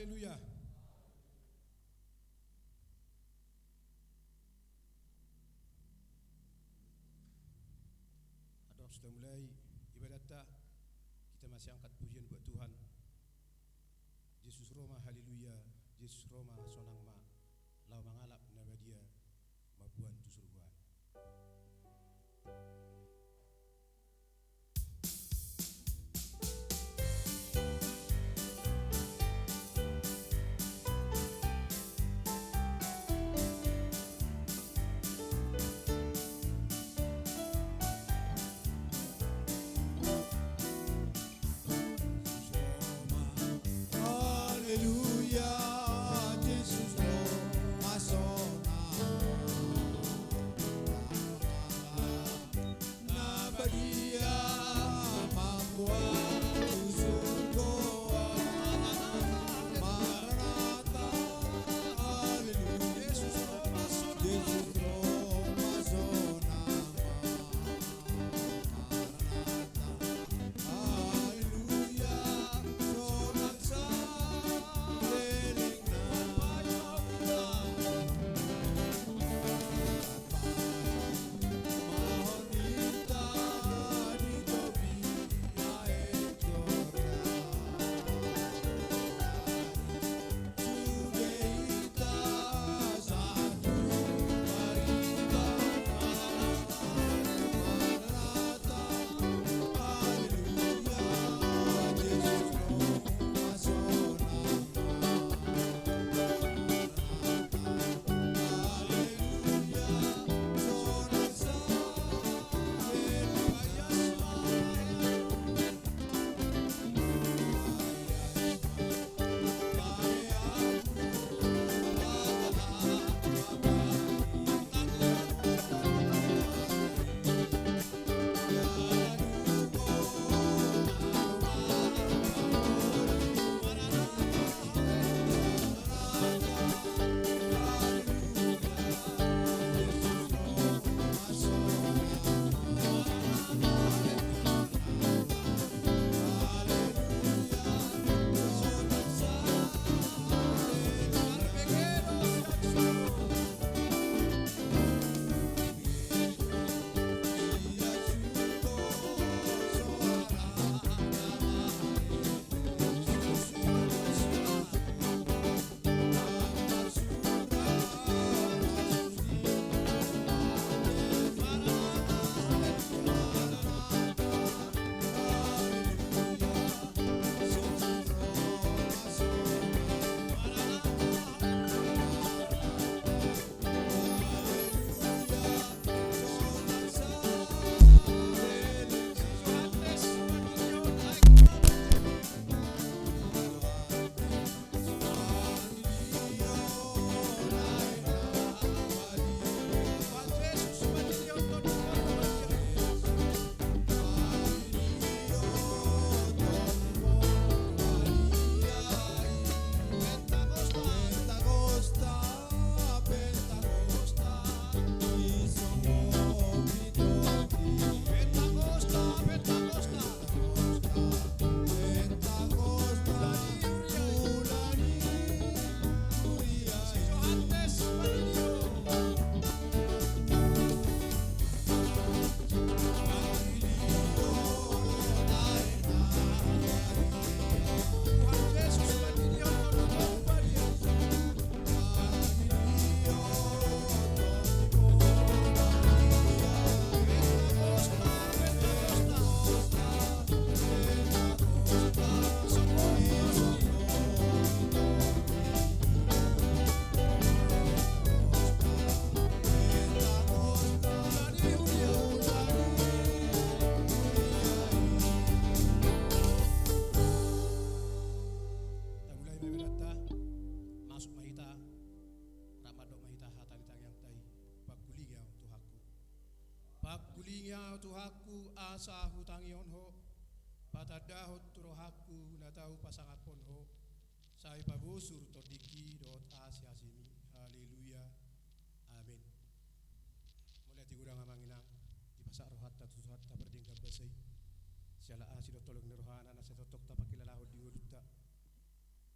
haleluya. Aduh, sudah mulai ibadah kita masih angkat pujian buat Tuhan. Yesus Roma haleluya, Yesus Roma sonang ma, lau mangalap nabadia, mabuan tu surgaan. Pakulinga tuhaku asa hutangion ho, patadahot turohaku natau pasangat pon ho, sai pabusur todiki dot asya sini, haleluya, amin. Mulai tigurang amanginang, di pasar rohat tatu rohat tak berdingkap basai, siala asi dot tolong nerohana nasa totok tak pakilalahod di ngudutta,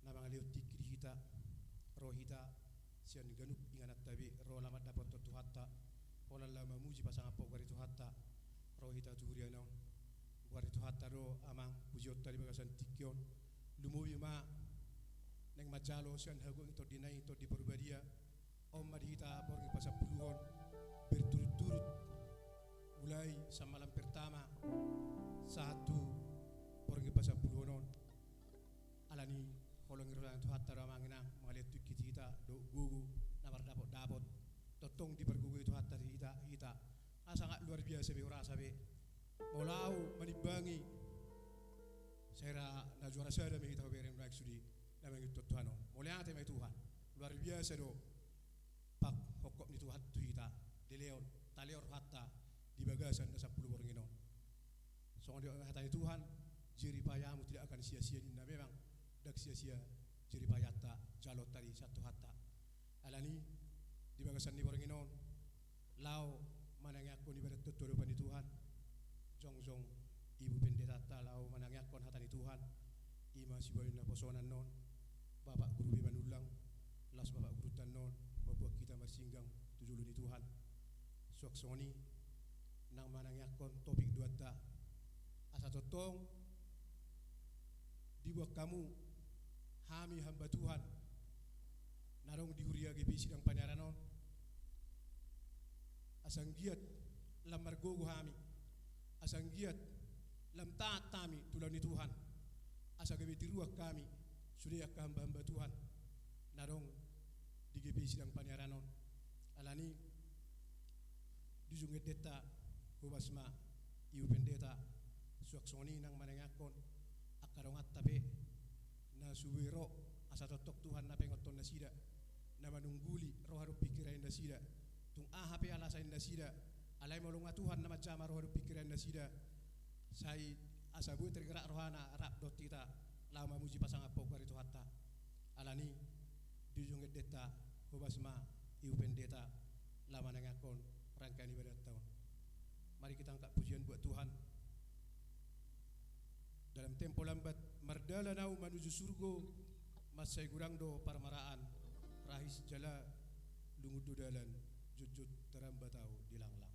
namang aliut tikri hita roh hita sian ganuk inganat tabi roh lamat dapat tu hatta pola lama muji pasang apa gari tu hatta roh hita turiano gari tu hatta ro amang pujiot tadi bagasan tikyon lumuwi ma neng majalo sian hagung to dinai to di perbadia om madita porgi pasapuluhon berturut-turut mulai sa malam pertama satu porgi pasapuluhonon alani holong irolan tu hatta ramangina malet tu kita do gugu namar dapot totong di pergugu itu hatta kita sangat luar biasa be ora sabe molau manibangi sera na juara sada me kita beren baik sudi namang itu Tuhan moliate me Tuhan luar biasa do pak hokok ni Tuhan tu kita de leon taleor hatta di bagasan da 10 orang ino so dia hatta Tuhan jiri payamu tidak akan sia-sia inna memang dak sia-sia jiri payata jalot tadi satu hatta alani di bagasan ni orang ino lau manangakon ibadat tutur pani Tuhan jong ibu pendeta lau manangakon hatani Tuhan ima siboy na posonan non bapak guru bibanulang las bapak guru tan non mabuak kita masinggang tujulu ni Tuhan suak soni nang manangakon topik duata asa totong dibuat kamu hami hamba Tuhan narong dihuria gibi sidang panyaranon asang giat lam margogo hami asang giat lam taat kami tulan ni Tuhan asa gabi tiruak kami sudah ka hamba-hamba Tuhan narong di gibi sidang panyaranon alani dijunget deta hubasma iu pendeta suak soni nang manangakon akarongat tabe na suwiro asa totok Tuhan na pengoton na sida na manungguli roh harup pikiran na sida tung ahape alasa na sida alay molonga Tuhan na macama roh harup pikiran na sida sai asa bu tergerak rohana rap dot kita lama muji pasang apok kari tu hatta alani dijunget deta hubasma iu pendeta lama nangakon rangkaian ibadat tahun mari kita angkat pujian buat Tuhan dalam tempo lambat mardala nau menuju surga masai gurang do parmaraan rahis jala lungu dalan jujut teramba tau dilanglang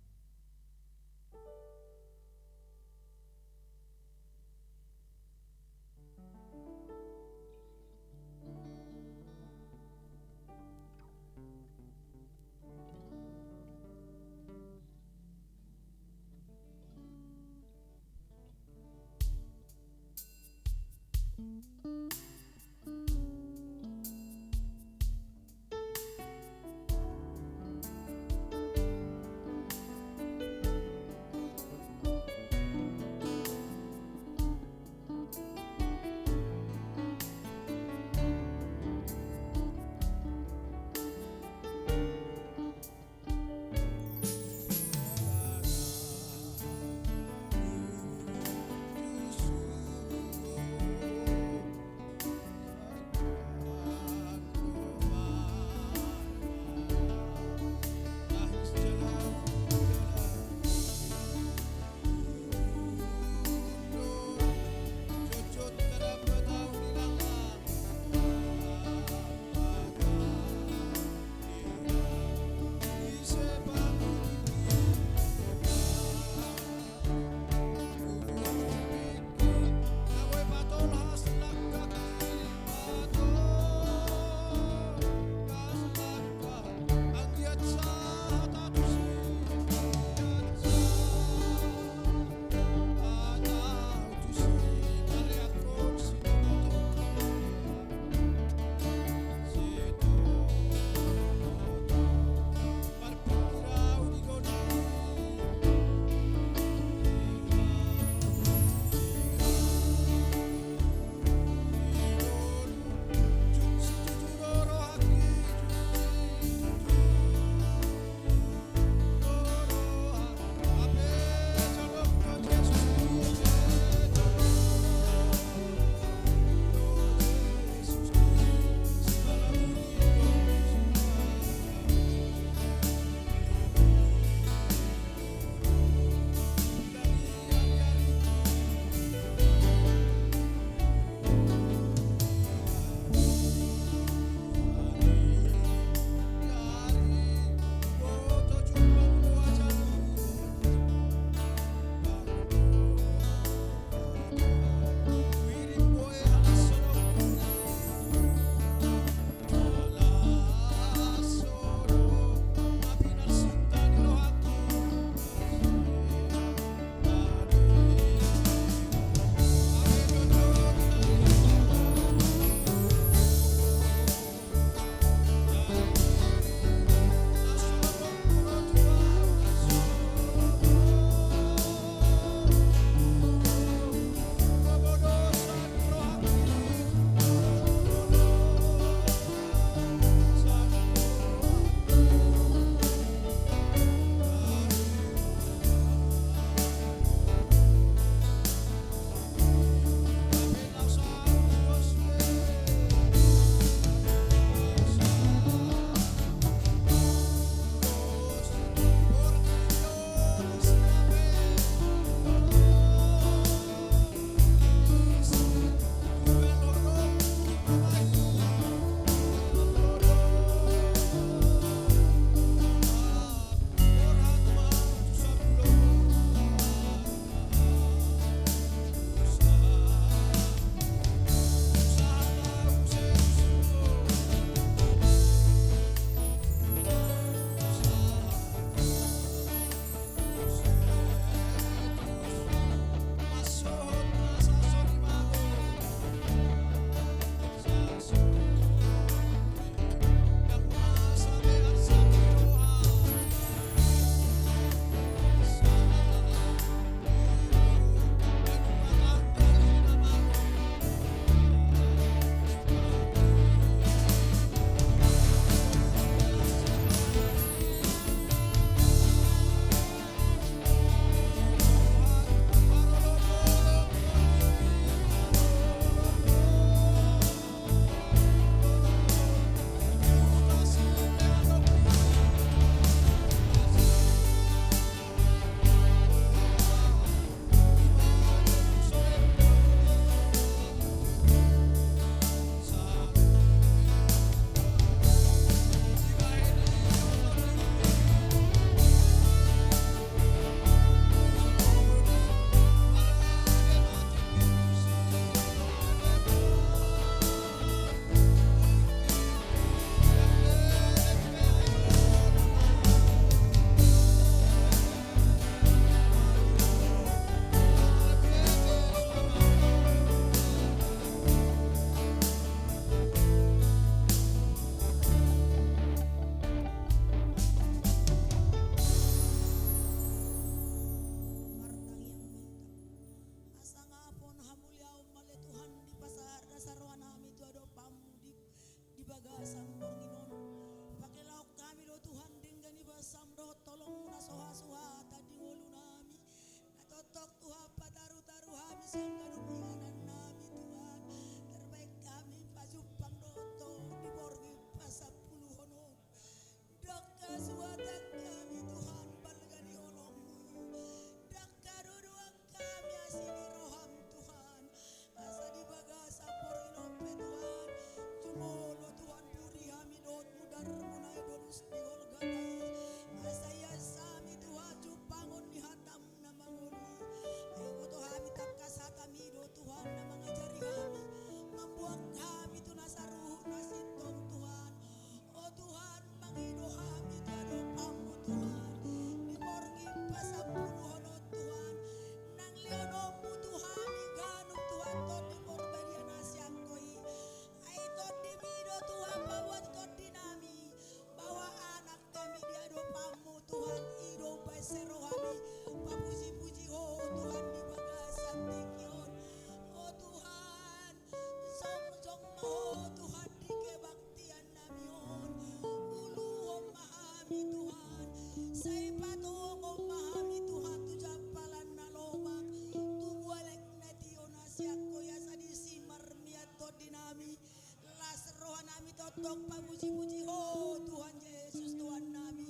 Papuji-puji ho Tuhan Yesus Tuhan Nabi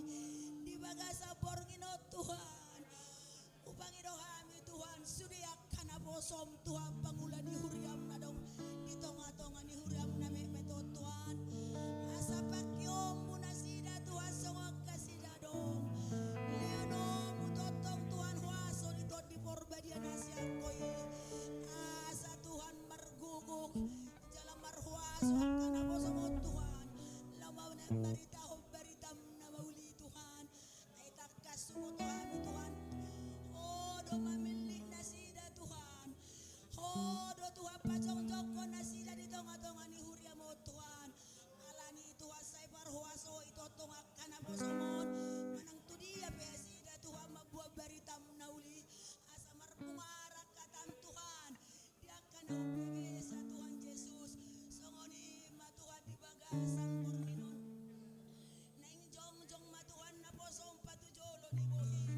di bagasa porngino Tuhan upangi dohami Tuhan sudia kana bosom Tuhan pangula di huriam nadong di tonga-tonga di huriam na meto Tuhan asa pakyom munasida Tuhan songok kasida dong leono mutotong Tuhan huaso di tot di porbadian asyang koi asa Tuhan marguguk jalan marhuaso kana bosom Tuhan lamau na barita ho baritam na mauli Tuhan ay takas sumo Tuhan oh do mamili na sida Tuhan oh do Tuhan pajong-jong ko na sida di tonga-tonga ni huria mo Tuhan alani Tuhan say parhuaso ito tonga kana bosomon manang tudia pe sida Tuhan mabuah baritam na uli asa marpungarak katam Tuhan dia kana ubebe sa Tuhan Yesus songoni ma Tuhan di bagasang porminon naing jong-jong ma Tuhan na posong patujolo di bohin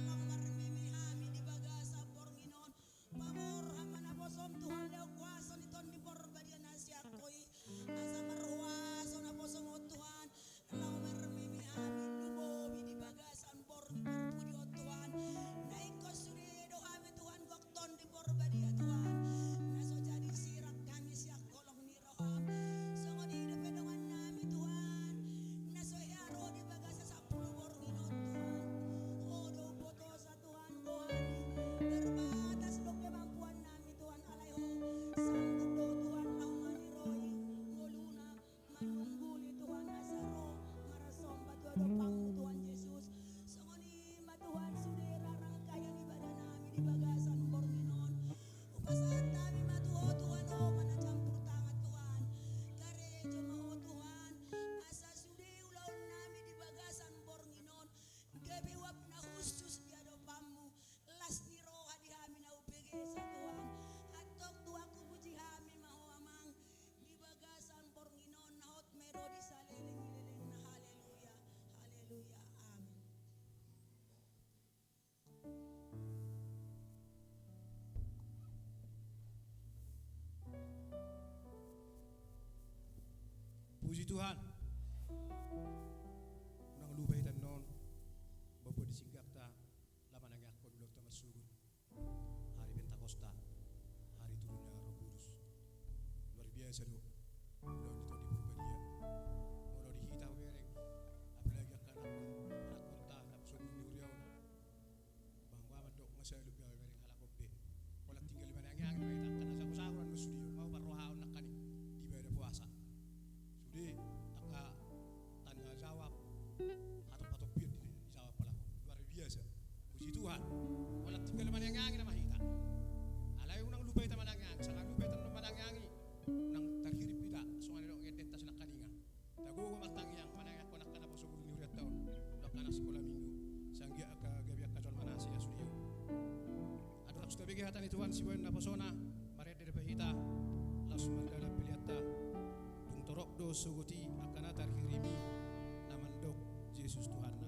lang marmimihami di bagasa porminon pamor hamana posom Tuhan leo kuaso ni ton di porbadian asya koi asa marhuaso na posom o Tuhan lang marmimihami dumobi di bagasan pormi perpudi o Tuhan naing kosurido kami Tuhan gokton di porbadia Tuhan naso jadi sirak kami siyak kolong ni roham songo di hidup dengan nami Tuhan naso iaro di bagasa sa pulo pormino Tuhan oh do boto sa Tuhan kohani terbatas dok kemampuan nami Tuhan alaiho sanggup do Tuhan laumani rohi ngoluna manungguli Tuhan asaro marasom batu do pangmu Tuhan Yesus songoni ma Tuhan sudera rangkaian ibadah nami di bagasan porminon upasahan nami ma Tuhan oh mana campur tangan Tuhan gereja ma Tuhan asa sude ulaun nami di bagasan porminon gabe wap na khusus dia do pamu las ni roha di hami na upege sa Tuhan atok tua ku puji hami maho amang di bagasan porminon na hot mero di saleleng-leleng na haleluya haleluya amin. Puji Tuhan. Unang lupay tan non bapo di singgakta laman ang yakon ulog ta masugun. Hari Pentakosta, hari turunnya Roh Kudus. Luar biasa do. Udah dito di Purbadia. Mono dihita wereng. Apalagi akan akon ta napsugun ni uriaw na. Bangwa man do masalub ya wereng halakombe. Walang tinggal liman ang yakon may takkan na sa kusakuran mo studio. Mau parrohaon na kani di beda puasa. Sudi taka tanya jawab atau patok biar dijawab pelaku luar biasa. Puji Tuhan. Walang tinggal man yang angin na mahita. Alay unang lupay ta manangang sangang lupay ta manangangi nang tarhirip kita sungan dong ngedenta sinak kaninga. Tago matang yang manangang ko nakana po sugod ni uriat taon. Nakana sekolah minggu. Sanggia ka gabi ka jol manasi ya sudiyo. Adulak sudah bigihatan ni Tuhan si buwan na posona maret de pahita las mandala piliata tung torok do suguti akana tarhirimi namandok Yesus Tuhan na.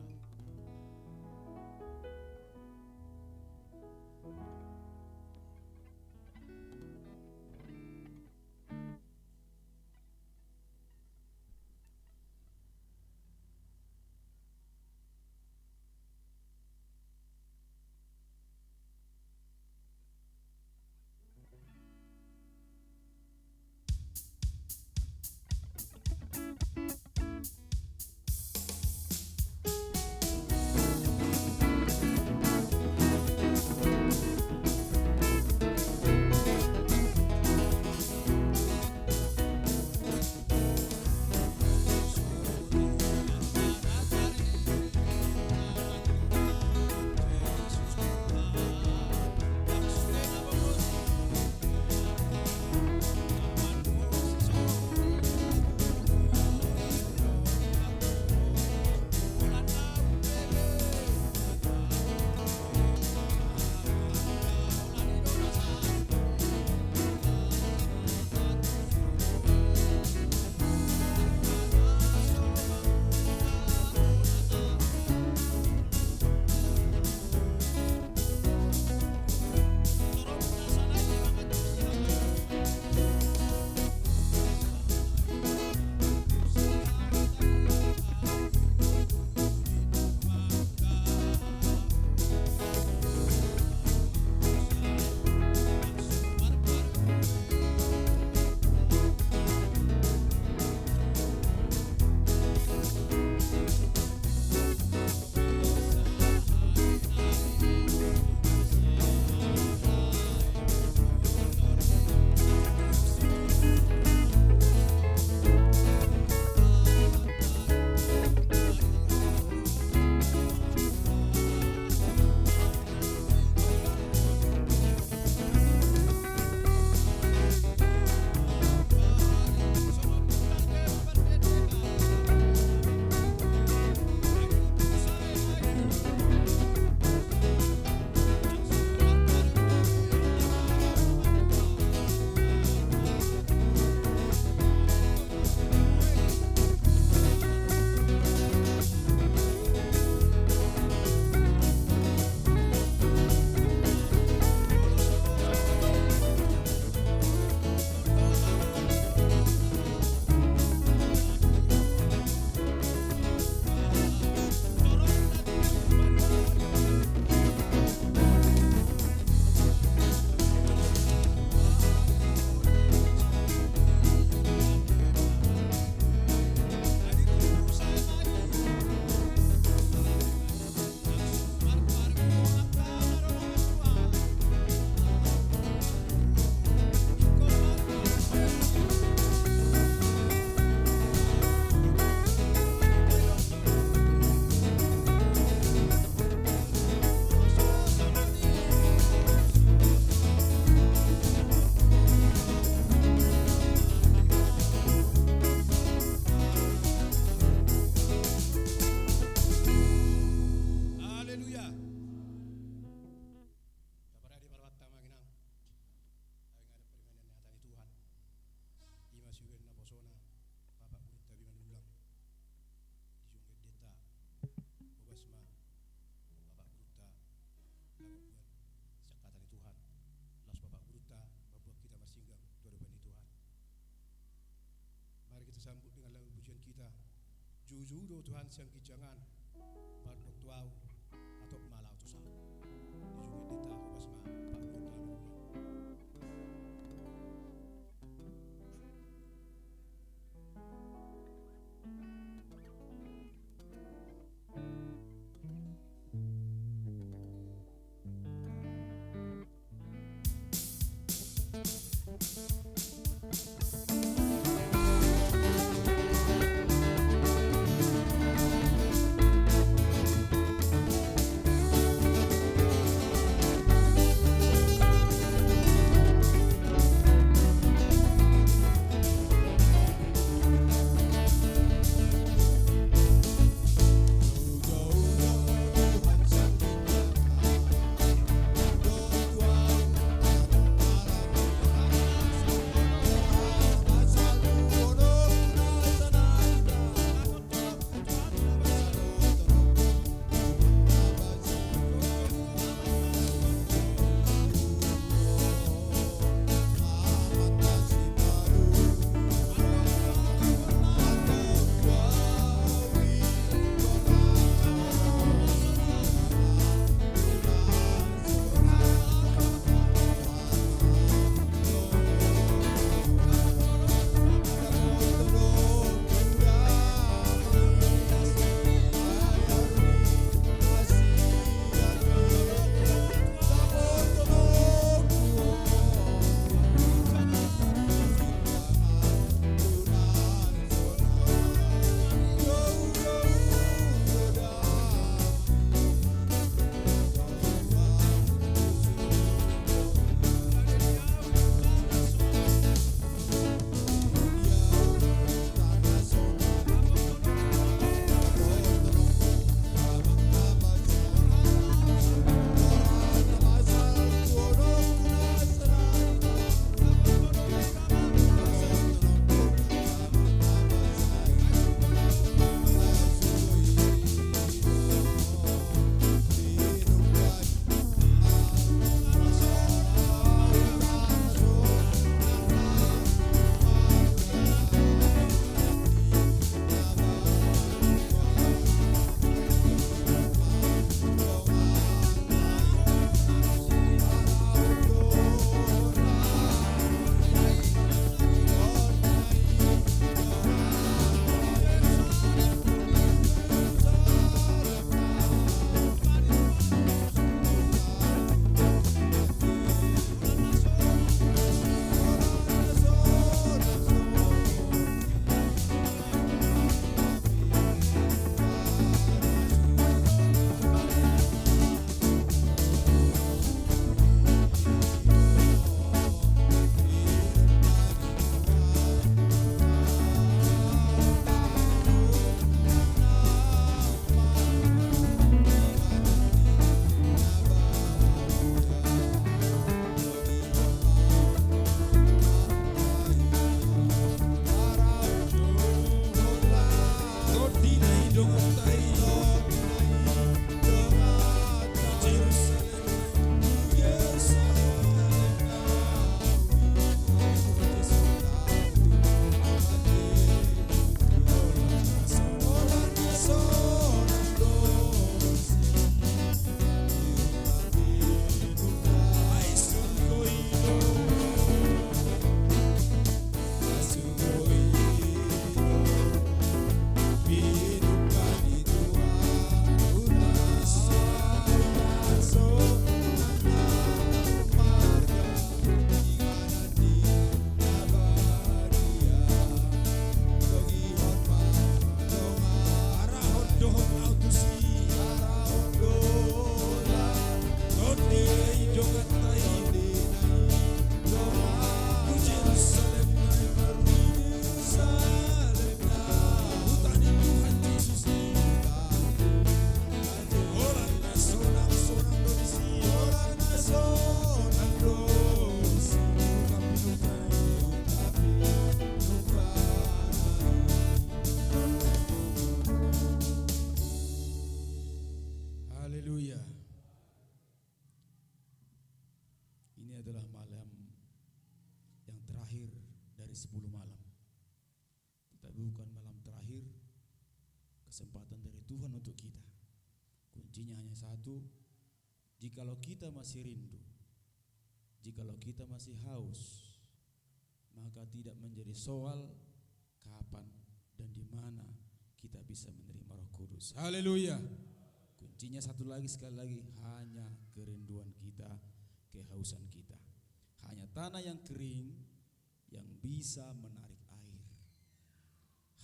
Jujudo Tuhan siang kijangan Padok tuau atau malau tu sah. Di juga dita bas ma Pak Guna Guna. dari 10 malam. Tetapi bukan malam terakhir, kesempatan dari Tuhan untuk kita. Kuncinya hanya satu, jikalau kita masih rindu, jikalau kita masih haus, maka tidak menjadi soal kapan dan di mana kita bisa menerima Roh Kudus. Haleluya. Kuncinya satu lagi, sekali lagi, hanya kerinduan kita, kehausan kita. Hanya tanah yang kering yang bisa menarik air.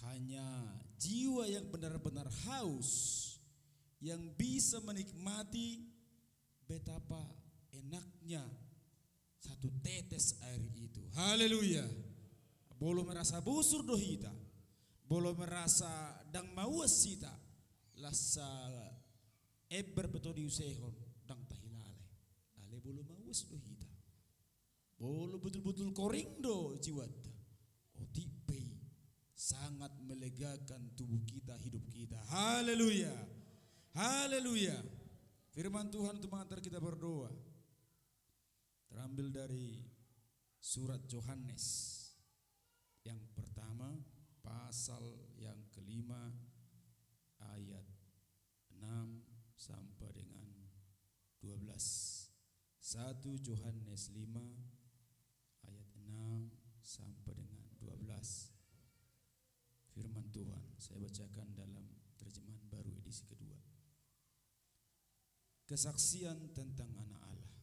Hanya jiwa yang benar-benar haus yang bisa menikmati betapa enaknya satu tetes air itu. Haleluya. Bolo merasa busur dohita, bolo merasa dang mawasita, lasa eber betodi usehon dang tahilale. Ale bolo mawas dohita. Bolo betul-betul korindo jiwat. Otipe sangat melegakan tubuh kita, hidup kita. Haleluya. Haleluya. Firman Tuhan untuk mengantar kita berdoa terambil dari surat Yohanes yang pertama, pasal yang kelima, ayat 6 sampai dengan 12. 1 Yohanes 5 ayat 6 sampai dengan 12. Firman Tuhan saya bacakan dalam terjemahan baru edisi kedua. Kesaksian tentang anak Allah.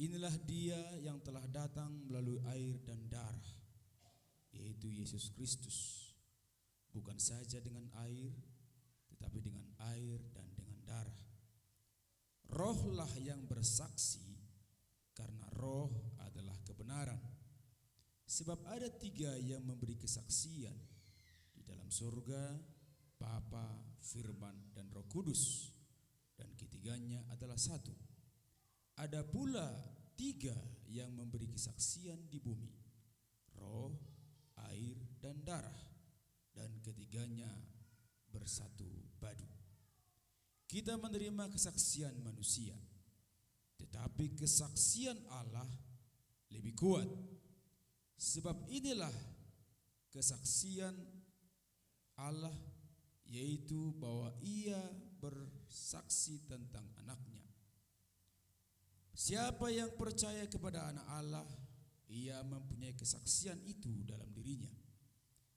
Inilah dia yang telah datang melalui air dan darah, yaitu Yesus Kristus. Bukan saja dengan air, tetapi dengan air dan dengan darah. Rohlah yang bersaksi, karena roh adalah kebenaran. Sebab ada 3 yang memberi kesaksian di dalam surga, Bapa, Firman, dan Roh Kudus. Dan ketiganya adalah satu. Ada pula 3 yang memberi kesaksian di bumi, roh, air, dan darah. Dan ketiganya bersatu padu. Kita menerima kesaksian manusia, tetapi kesaksian Allah lebih kuat. Sebab inilah kesaksian Allah, yaitu bahwa Ia bersaksi tentang anaknya. Siapa yang percaya kepada anak Allah, ia mempunyai kesaksian itu dalam dirinya.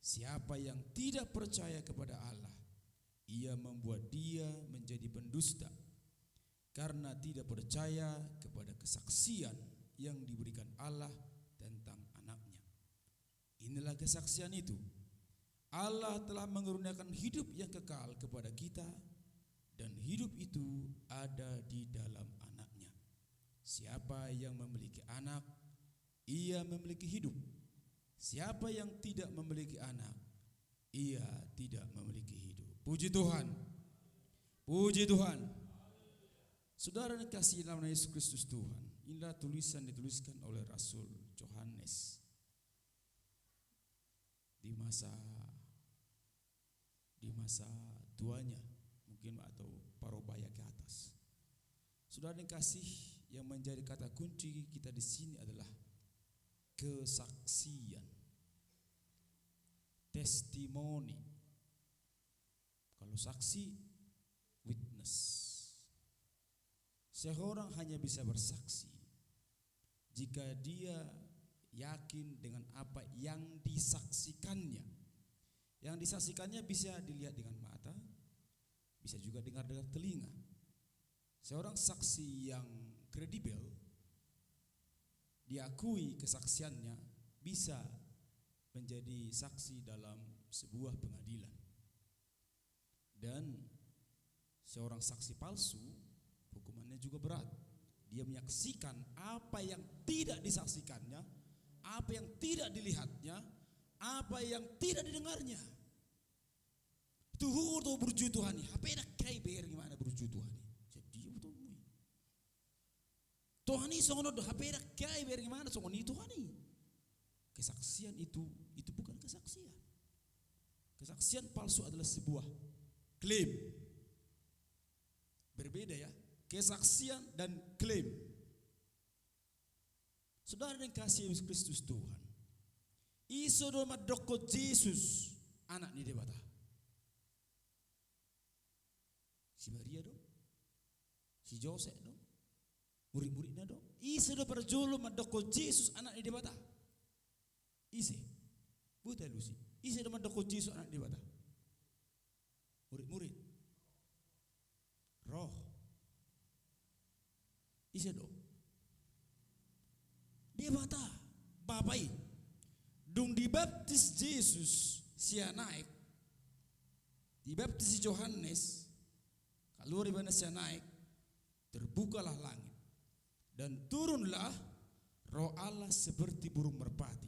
Siapa yang tidak percaya kepada Allah, ia membuat dia menjadi pendusta, karena tidak percaya kepada kesaksian yang diberikan Allah tentang anaknya. Inilah kesaksian itu, Allah telah mengeruniakan hidup yang kekal kepada kita, dan hidup itu ada di dalam anaknya. Siapa yang memiliki anak, ia memiliki hidup. Siapa yang tidak memiliki anak, ia tidak memiliki hidup. Puji Tuhan. Puji Tuhan. Saudara yang kasih dalam nama Yesus Kristus Tuhan, inilah tulisan dituliskan oleh Rasul Yohanes di masa tuanya mungkin, atau parubaya ke atas. Saudara yang kasih, yang menjadi kata kunci kita di sini adalah kesaksian, testimoni. Kalau saksi, witness. Seorang hanya bisa bersaksi jika dia yakin dengan apa yang disaksikannya. Yang disaksikannya bisa dilihat dengan mata, bisa juga dengar dengan telinga. Seorang saksi yang kredibel, diakui kesaksiannya, bisa menjadi saksi dalam sebuah pengadilan. Dan seorang saksi palsu, hukumannya juga berat. Dia menyaksikan apa yang tidak disaksikannya, apa yang tidak dilihatnya, apa yang tidak didengarnya. Tuhur tuh berju Tuhan. Apa yang kayak ber gimana berju Tuhan? Jadi betul. Tuhan ini songono do apa yang kayak ber gimana songono Tuhan ini. Kesaksian itu bukan kesaksian. Kesaksian palsu adalah sebuah klaim. Berbeda ya, kesaksian dan klaim. Saudara yang kasih Yesus Kristus Tuhan, iso do madoko Yesus anak ni debata. Si Joseph dong. Murid-muridnya dong. Ise do perjolo madoko Yesus anak di bata. Ise. Buta lusi. Ise do madoko Yesus anak di bata. Murid-murid. Roh. Ise do. Dia bata. Bapai. Dung dibaptis Yesus sia naik. Dibaptis Yohanes. Kalau ribana sia naik. Terbukalah langit. Dan turunlah roh Allah seperti burung merpati.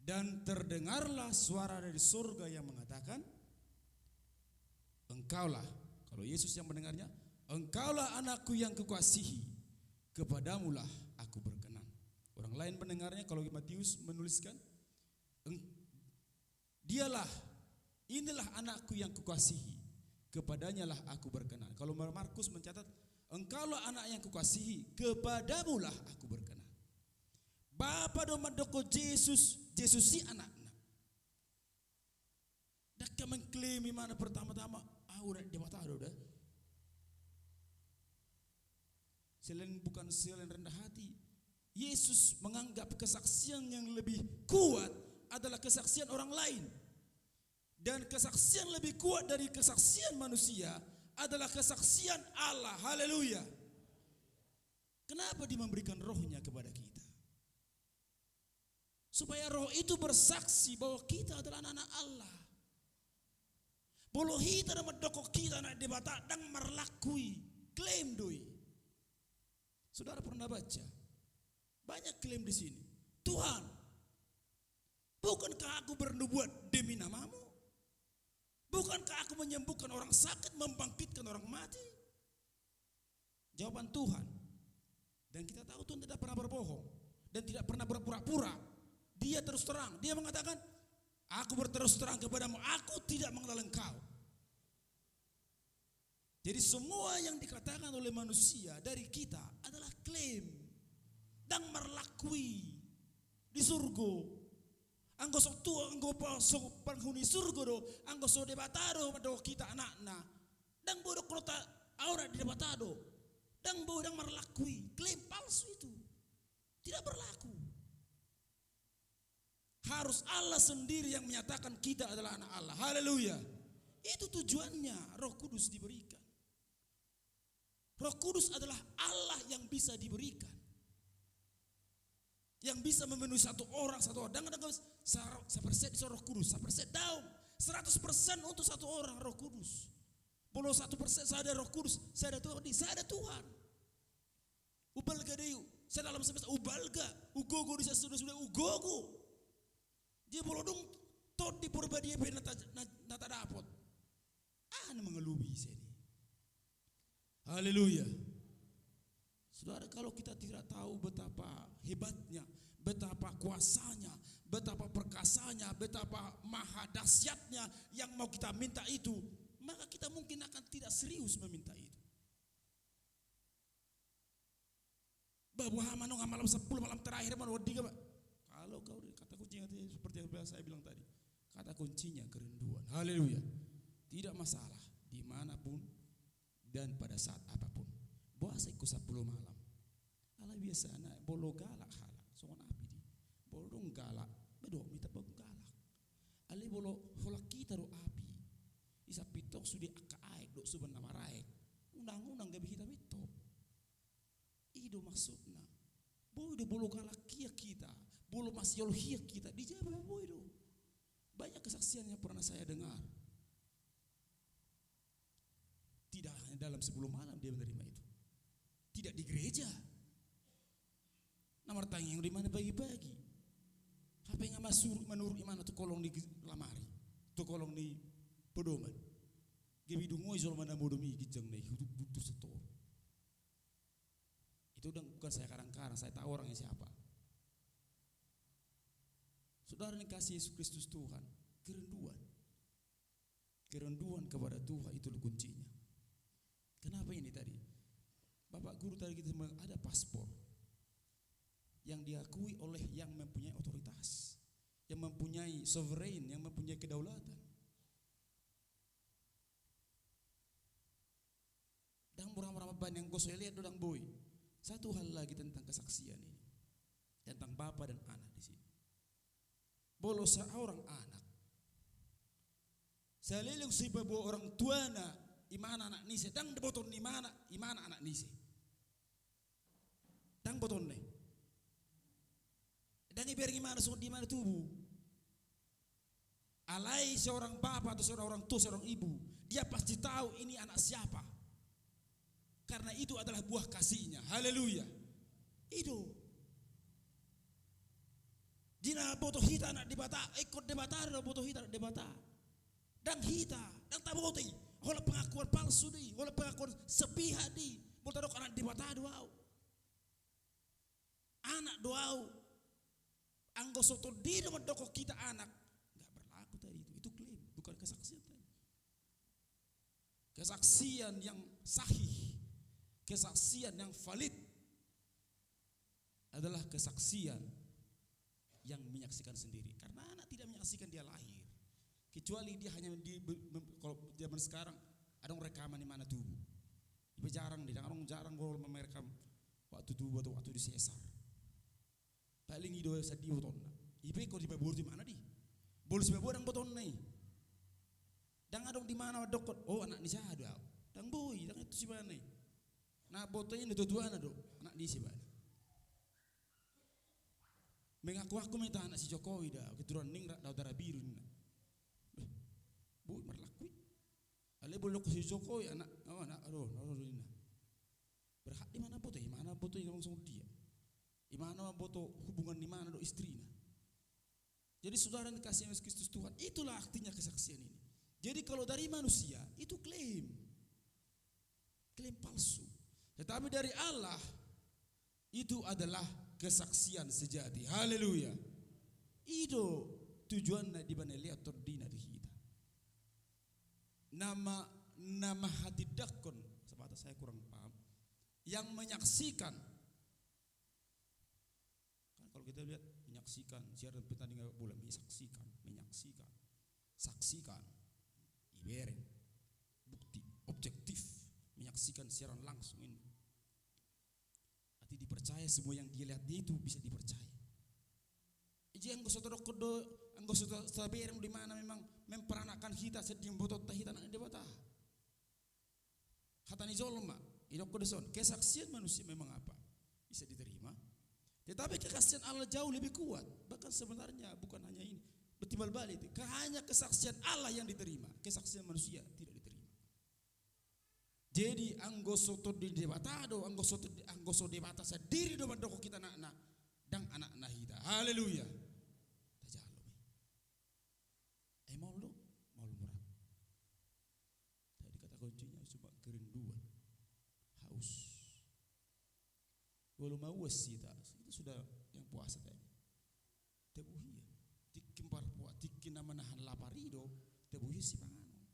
Dan terdengarlah suara dari surga yang mengatakan, engkaulah, kalau Yesus yang mendengarnya, engkaulah anakku yang kukasihi, kepadamulah aku berkenan. Orang lain mendengarnya, kalau Matius menuliskan, dialah, inilah anakku yang kukasihi, kepadanyalah aku berkenan. Kalau Markus mencatat, engkaulah anak yang kukasihi, kepadamulah aku berkenan. Bapa do mandoko Yesus, Yesus si anaknya. Dak mengklaim mana pertama-tama, udah dia mata udah. Bukan selain rendah hati. Yesus menganggap kesaksian yang lebih kuat adalah kesaksian orang lain. Dan kesaksian lebih kuat dari kesaksian manusia adalah kesaksian Allah. Haleluya. Kenapa dia memberikan rohnya kepada kita? Supaya roh itu bersaksi bahwa kita adalah anak-anak Allah. Bolo hita dan mendokok kita anak debata dan merlakui. Klaim doi. Saudara pernah baca? Banyak klaim di sini. Tuhan, bukankah aku bernubuat demi namamu? Bukankah aku menyembuhkan orang sakit, membangkitkan orang mati? Jawaban Tuhan. Dan kita tahu Tuhan tidak pernah berbohong. Dan tidak pernah berpura-pura. Dia terus terang. Dia mengatakan, aku berterus terang kepadamu, aku tidak mengenal engkau. Jadi semua yang dikatakan oleh manusia dari kita adalah klaim. Dan merlakui di surga. Anggo sok tua, anggo sok penghuni surga do, anggo sok debatado do kita anak-anak. Dan bodoh kota aura di debatado. Dan bodoh merlakui, klaim palsu itu tidak berlaku. Harus Allah sendiri yang menyatakan kita adalah anak Allah. Haleluya. Itu tujuannya Roh Kudus diberikan. Roh Kudus adalah Allah yang bisa diberikan. Yang bisa memenuhi satu orang. Dengan seperset di Roh Kudus, seperset daun, 100% untuk satu orang Roh Kudus. Bolo 1% saya ada Roh Kudus, saya ada Tuhan, saya ada Tuhan. Ubalga deyu, saya dalam semesta ubalga, ugogo di sudah ugogo. Dia bolo dong tot di purba dia nata dapat. Mengelubi sini. Haleluya. Saudara, kalau kita tidak tahu betapa hebatnya, betapa kuasanya, betapa perkasanya, betapa maha dahsyatnya yang mau kita minta itu, maka kita mungkin akan tidak serius meminta itu. Bahwa malam 10 malam terakhir kalau kau kata kuncinya seperti yang saya bilang tadi, kata kuncinya kerinduan. Haleluya. Tidak masalah dimanapun dan pada saat apapun. Puasa ikut 10 malam. Ala biasa na bolo galak halak. Songon api di. Bolo dong galak. Bedo minta bang galak. Ale bolo holak kita do api. Isa pitok sudi aka aek do suban nama raek. Undang-undang gabi kita pitok. Ido maksudna. Boy do bolo galak kia kita. Bolo masyol hia kita. Dijawab boy do. Banyak kesaksian yang pernah saya dengar. Tidak hanya dalam 10 malam dia menerima itu. Tidak di gereja. Nomor tanya yang di mana pagi-pagi. Apa yang masuk menurut mana tu kolong di lamari. Tu kolong di pedoman. Gebi dungo izol mana modomi gijang nih butuh setor. Itu udah bukan saya karang-karang, saya tahu orangnya siapa. Saudara yang kasih Yesus Kristus Tuhan, kerinduan. Kerinduan kepada Tuhan itu kuncinya. Kenapa ini tadi? Bapak guru tadi kita ada paspor yang diakui oleh yang mempunyai otoritas, yang mempunyai sovereign, yang mempunyai kedaulatan. Dan orang-orang ban yang gosoy lihat dodang boy. Satu hal lagi tentang kesaksian ini. Tentang bapa dan anak di sini. Bolo seorang anak. Salilung si babu orang tuana imana anak nise dang deboton imana anak nise. Dang boton ne. Dang iber gimana so di mana tubuh. Alai seorang bapak atau seorang orang tua, seorang ibu, dia pasti tahu ini anak siapa. Karena itu adalah buah kasihnya. Haleluya. Itu. Dina boto hita anak debata, ikut debata ada boto hita debata. Dan hita, dan tak boti. Hola pengakuan palsu di, hola pengakuan sepihak di. Boto dok anak debata doau. Anak doau. Anggo soto di depan doko kita anak. Itu klaim, bukan kesaksian tadi. Kesaksian yang sahih, kesaksian yang valid adalah kesaksian yang menyaksikan sendiri. Karena anak tidak menyaksikan dia lahir, kecuali dia hanya kalau zaman sekarang ada rekaman di mana tubuh. Ibu jarang orang merekam waktu tubuh atau waktu disesar. Paling itu sedih betul. Ibu kau di di mana di? Boleh sebab orang boton nih. Dang adong di mana dokot? Oh anak ni saya ada. Dang boy, dang itu si mana? Nah botolnya itu tuan ada. Anak di si mana? Mengaku minta anak si Jokowi dah. Keturunan ning darah biru ni. Boy merlakui. Ale boleh si Jokowi anak aduh ini. Berhak di mana botol? Di mana botol yang langsung dia? Di mana botol hubungan di mana do istrinya? Jadi saudara yang dikasih Yesus Kristus Tuhan, itulah artinya kesaksian ini. Jadi kalau dari manusia, itu klaim palsu. Tetapi dari Allah, itu adalah kesaksian sejati. Haleluya. Itu tujuannya di mana lihat terdina di kita. Nama hati dakon, sebatas saya kurang paham, yang menyaksikan. Kan kalau kita lihat menyaksikan siaran pertandingan bola, menyaksikan, saksikan, iberen, bukti, objektif, menyaksikan siaran langsung ini. Hati dipercaya semua yang dia lihat itu bisa dipercaya. Iji anggo sotorok kodo, anggo sotorok di mana memang memperanakan kita sedang botot tahita nak debata. Hatani zolma, idok kodeson, kesaksian manusia memang apa? Bisa diterima. Tetapi kesaksian Allah jauh lebih kuat. Bahkan sebenarnya bukan hanya ini, bertimbal balik itu. Hanya kesaksian Allah yang diterima, kesaksian manusia tidak diterima. Jadi anggosoto di debatado, anggoso debata sendiri do mandoko kita anak-anak dan anak-anak kita. Haleluya. Tajalo. Mau murah. Tadi kata kuncinya cuma kerinduan, haus. Walau mau wasita, itu sudah yang puasa tadi. Tebuhia, tikin parpua, tikin nama nahan laparido, tebuhia si pangano.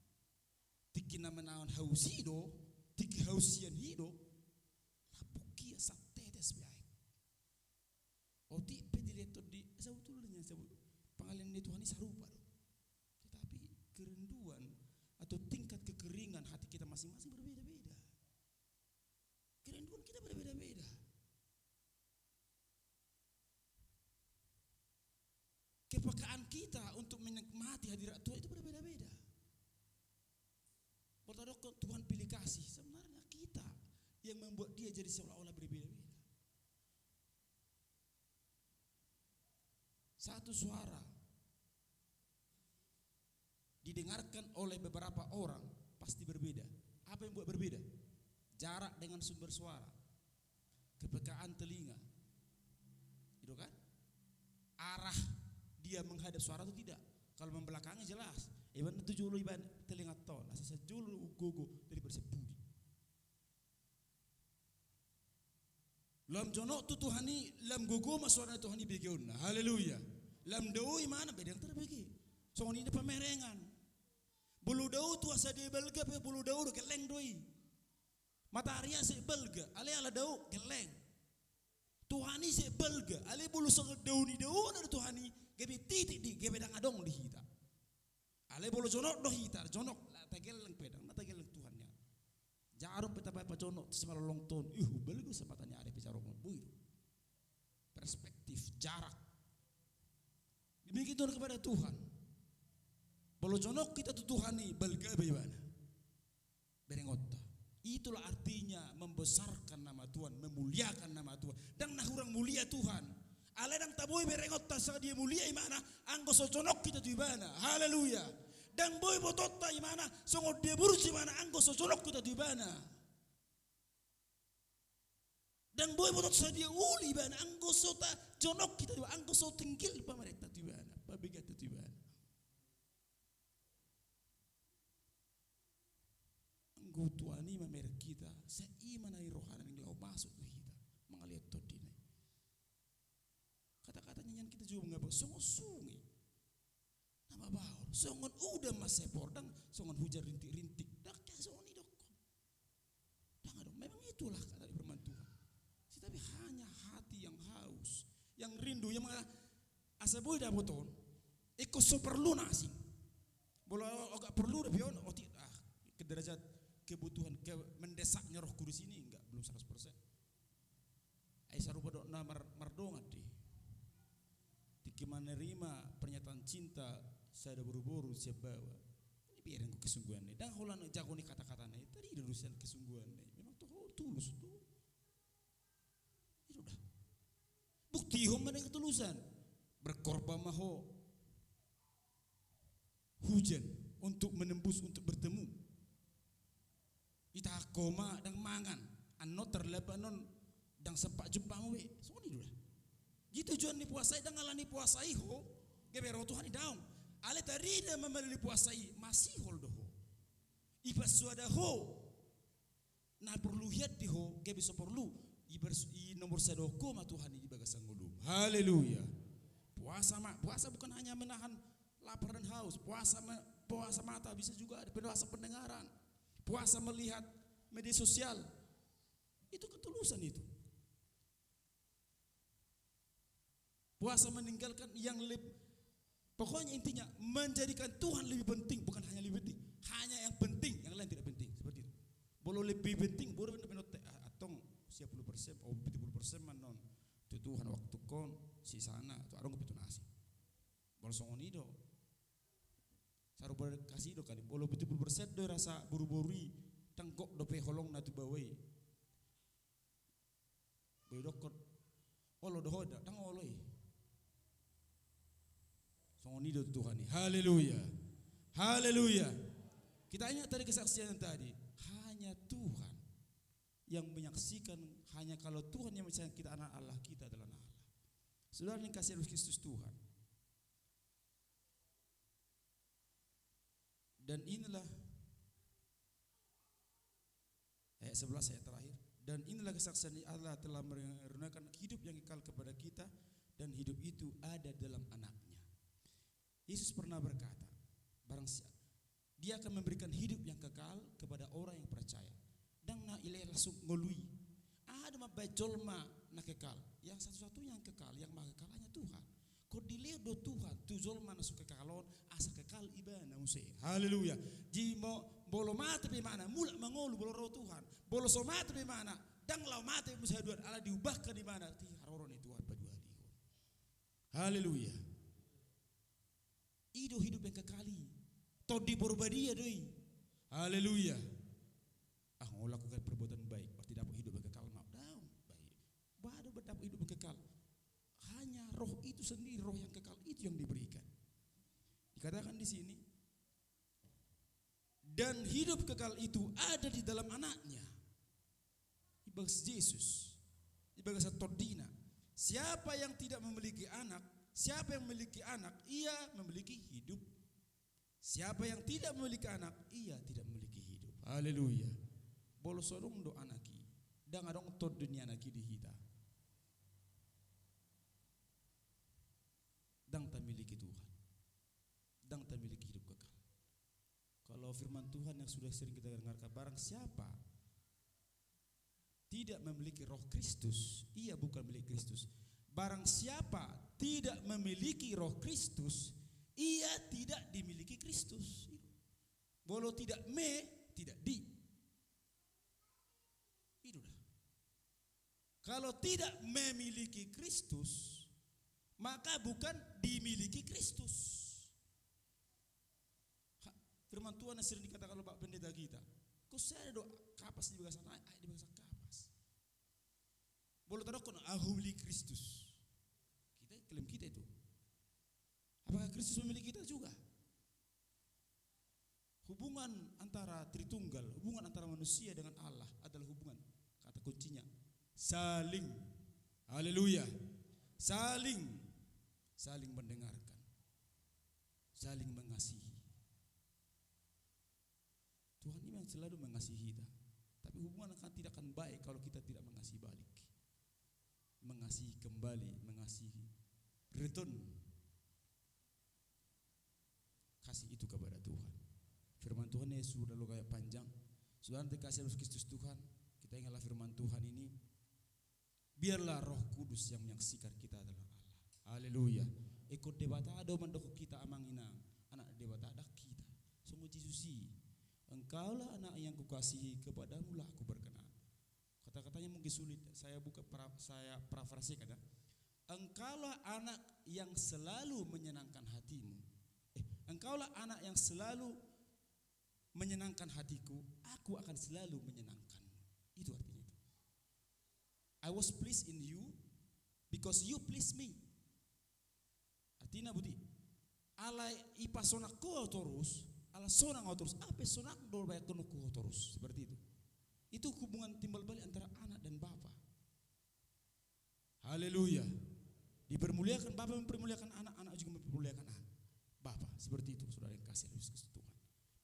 Tikin nama nahan hausido, tikin hausian hido, lapukia sa tetes biay. Oti pedileto di sebetulnya pangalian itu Tuhan sarupa do. Tetapi kerinduan atau tingkat kekeringan hati kita masing-masing berbeda-beda. Kerinduan kita berbeda-beda. Kepekaan kita untuk menikmati hadirat Tuhan itu berbeda-beda. Pertama Tuhan pilih kasih, sebenarnya kita yang membuat dia jadi seolah-olah berbeda-beda. Satu suara didengarkan oleh beberapa orang pasti berbeda. Apa yang buat berbeda? Jarak dengan sumber suara, kepekaan telinga, itu kan? Arah dia menghadap suara atau tidak. Kalau membelakangi jelas. Iban itu julu iban telinga ton, asal julu gogo dari bersepudi. Lam jono tu Tuhani, lam gogo mas suara Tuhani begiona. Haleluya. Lam doi mana beda yang terbagi. So ini pamerengan. Bulu dau tu asa dia belga, bulu dau do keleng doi. Mataria se belga, ale ala dau keleng. Tuhani se belga, ale bulu so dau ni dau na Tuhani. Gebe titik di gebe dang adong di hita. Ale bolo jonok do hita, jonok la tageleng pedang, na tageleng Tuhannya. Jarum peta Bapak Jono semalam long ton. Balik kesempatannya ada bicara buir. Perspektif, jarak. Demikian kepada Tuhan. Bolo jonok kita tutuhani balga bagaimana? Berengotta. Itulah artinya membesarkan nama Tuhan, memuliakan nama Tuhan. Dan nahurang mulia Tuhan. Ale dang taboy berengotta sa dia mulia imana, anggo so jonok kita tu ibana. Haleluya. Dan boy bototta imana, songo dia burus imana, anggo so jonok kita tu ibana. Dan boy botot sa dia uli ibana, anggo so ta jonok kita tu ibana, anggo so tinggil pamereta tu ibana, pabigat tu ibana. Tuani mamer kita sa imana rohani ng law masuk ke kita mangaliat todine kata-katanya yang kita juga ngabang songon sungi nama baur songon udah masepor dang songon hujan rintik-rintik dak songon idokon dang adong memang itulah kata firman Tuhan tapi hanya hati yang haus yang rindu yang asa boy dah boton iko so perlu nasi bola agak perlu dah pion ke derajat kebutuhan mendesaknya Roh Kudus ini enggak belum 100%. Aisyah rupa dok mardongat deh. Tiki menerima pernyataan cinta saya ada buru-buru siap bawa. Ini biarin ku kesungguhan nih. Dan holan jago nih kata-katanya tadi urusan kesungguhan nih. Memang tuh tulus tuh. Itu dah. Bukti hom mana ketulusan berkorban maho hujan untuk menembus untuk bertemu. Ita koma dang mangan, anno terlepas non dang sempat jumpa we. So ni dulu. Gitu tujuan ni puasai dang alani puasai ho, gebero Tuhan daun. Ale tarida memeli puasai masih hol doho. Ipas suada ho. Na perlu hiat di ho, gebe so perlu. I nomor sadoko ma Tuhan di bagasang ngulum. Haleluya. Puasa bukan hanya menahan lapar dan haus. Puasa mata bisa juga ada puasa pendengaran. Puasa melihat media sosial. Itu ketulusan itu. Puasa meninggalkan yang lebih. Pokoknya intinya menjadikan Tuhan lebih penting. Bukan hanya lebih penting. Hanya yang penting. Yang lain tidak penting. Seperti itu. Boleh lebih penting. Boleh atong 70%. Oh 70% manon. Itu Tuhan waktu kon. Si sana. Itu arong kepitu nasi. Boleh songon itu. Saru berkasih do kali, bolo 70% do rasa buru-buri, tangkok do pe holong na tu bawai. Bedokot, olo do hoda, tang oloi. Songoni do Tuhan ni, haleluya, haleluya. Kita ingat tadi kesaksian tadi, hanya Tuhan yang menyaksikan, hanya kalau Tuhan yang menyaksikan kita anak Allah, kita adalah anak Allah. Saudara yang kasih Kristus Tuhan. Dan inilah ayat 11 ayat terakhir. Dan inilah kesaksian Allah telah mengaruniakan hidup yang kekal kepada kita dan hidup itu ada dalam anaknya. Yesus pernah berkata, barang siapa dia akan memberikan hidup yang kekal kepada orang yang percaya. Dan na ilai langsung ngolui. Ada mabajolma na kekal. Yang satu-satunya yang kekal, yang maha kekal hanya Tuhan. Kau dilihat do Tuhan, tu zolma na suka kekalon, asa kekal ibana musai. Haleluya. Jimo bolo mate be mana, mula mangolu bolo roh Tuhan. Bolo so mate be mana, dang lau mate musai duan ala diubahkan di mana? Ti haroron itu Tuhan padua di. Haleluya. Ido hidup yang kekali. Todi borbadia doi. Haleluya. Mau lakukan perbuatan baik, berarti dapat hidup yang kekal mau daun baik. Baru berdapat hidup yang kekal. Hanya roh itu sendiri, roh yang kekal itu yang diberikan. Dikatakan di sini, dan hidup kekal itu ada di dalam anaknya. Ibagas Yesus, ibagas Todina. Siapa yang tidak memiliki anak, siapa yang memiliki anak, ia memiliki hidup. Siapa yang tidak memiliki anak, ia tidak memiliki hidup. Haleluya. Bolo sorong do anaki, dan adong tod dunia anaki di hita. Dang tak miliki Tuhan, dang tak miliki hidup kekal. Kalau firman Tuhan yang sudah sering kita dengarkan, barang siapa tidak memiliki roh Kristus, ia bukan milik Kristus. Barang siapa tidak memiliki roh Kristus, ia tidak dimiliki Kristus. Bolo tidak tidak di. Kalau tidak memiliki Kristus, maka bukan dimiliki Kristus. Firman Tuhan yang sering dikatakan oleh Pak Pendeta kita, kau saya doa kapas di bagasan naik, di bagasan kapas. Boleh tahu kau ahuli Kristus. Kita klaim kita itu. Apakah Kristus memiliki kita juga? Hubungan antara Tritunggal, hubungan antara manusia dengan Allah adalah hubungan, kata kuncinya, saling. Haleluya. Saling mendengarkan, saling mengasihi. Tuhan ini yang selalu mengasihi kita. Tapi hubungan tidak akan baik kalau kita tidak mengasihi balik. Mengasihi kembali, mengasihi return. Kasih itu kepada Tuhan. Firman Tuhan Yesus sudah lo kayak panjang. Saudara dikasih Yesus Kristus Tuhan, kita ingatlah firman Tuhan ini. Biarlah Roh Kudus yang menyaksikan kita adalah Allah. Haleluya. Ikut debata ada mandoko kita amanginang. Anak debata ada kita. Sungguh Yesusi. Engkaulah anak yang kukasihi, kepadamu lah aku berkenan. Kata-katanya mungkin sulit, saya parafrasekan ya. Engkaulah anak yang selalu menyenangkan hatimu. Engkaulah anak yang selalu menyenangkan hatiku, aku akan selalu menyenangkanmu. Itu artinya itu. I was pleased in you because you please me. Artinya budi, alai ipasonak ko terus, ala sonang terus, apa sonak dor bayak kono ko terus, seperti itu. Itu hubungan timbal balik antara anak dan bapa. Haleluya. Dipermuliakan bapa mempermuliakan anak, anak juga mempermuliakan anak. Bapa, seperti itu saudara yang kasih Yesus Tuhan.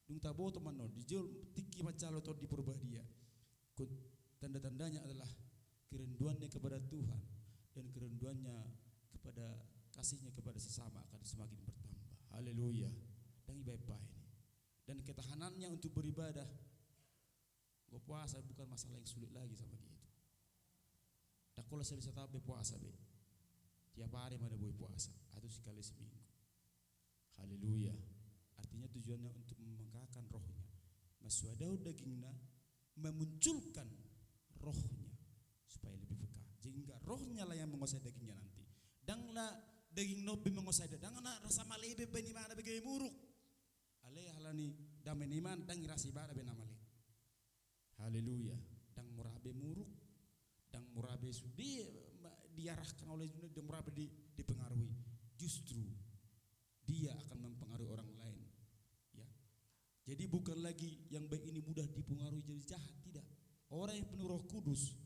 Dung tabo teman no, dijul tiki macalo atau di perbah dia. Tanda-tandanya adalah kerinduannya kepada Tuhan dan kerinduannya kepada kasihnya kepada sesama akan semakin bertambah. Haleluya. Dan ibadah ini. Dan ketahanannya untuk beribadah. Gue puasa bukan masalah yang sulit lagi sama dia itu. Tak kalau saya bisa tahu puasa be. Tiap hari mana boleh puasa atau sekali seminggu. Haleluya. Artinya tujuannya untuk memegahkan rohnya. Maswadau dagingnya memunculkan rohnya supaya lebih peka. Jika rohnya lah yang menguasai dagingnya nanti. Danglah daging nobi menguasai daging. Danglah rasa malebe beni mana bagi muruk. Ale halani damen iman dang rasa ibadah ben amale. Haleluya. Dang murabe muruk, dang murabe sudi diarahkan oleh dang murabe dipengaruhi. Justru dia akan mempengaruhi orang lain. Ya. Jadi bukan lagi yang baik ini mudah dipengaruhi jadi jahat, tidak. Orang yang penuh Roh Kudus,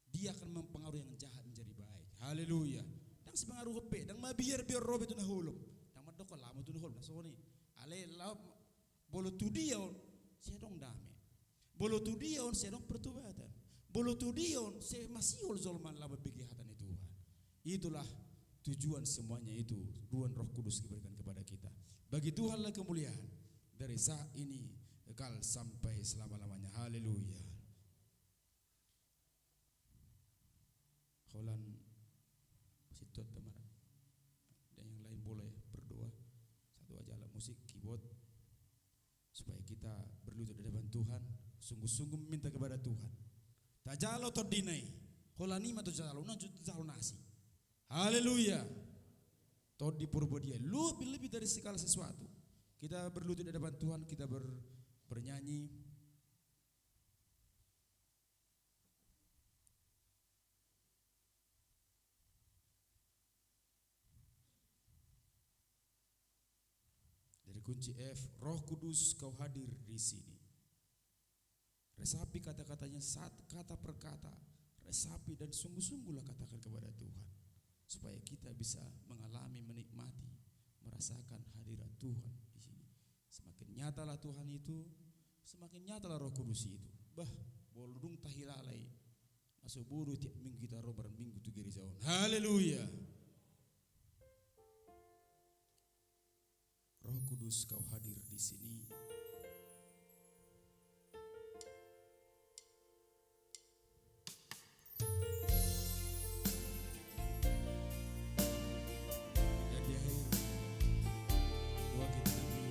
dia akan mempengaruhi yang jahat menjadi baik. Haleluya. Dang sepengaruh pe, dang biar roh itu nahulum. Dang madoko lama tu nahulum. Soni. Ale law bolo tu dia saya dong dame. Bolo tu dia saya dong pertobatan. Bolo tu dia saya masih zolman lama kejahatan itu Tuhan. Itulah tujuan semuanya itu. Tuhan Roh Kudus diberikan kepada kita. Bagi Tuhanlah kemuliaan dari saat ini kekal sampai selama-lamanya. Haleluya. Holan situ teman dan yang lain boleh berdoa. Satu aja alat musik, keyboard, supaya kita berlutut di depan Tuhan, sungguh-sungguh meminta kepada Tuhan. Tak jalo tordinai, holani matu jalo, jalo nasi. Haleluya. Todi purbo dia, lebih dari segala sesuatu. Kita berlutut di depan Tuhan, kita bernyanyi. Kunci F, Roh Kudus kau hadir di sini. Resapi kata-katanya kata per kata. Resapi dan sungguh-sungguhlah katakan kepada Tuhan. Supaya kita bisa mengalami, menikmati, merasakan hadirat Tuhan di sini. Semakin nyatalah Tuhan itu, semakin nyatalah Roh Kudus itu. Boludung tahilalai. Masuk buru tiap minggu kita robar minggu tu gerejawan. Haleluya. Roh Kudus kau hadir di sini. Dan di akhir doa kita nanti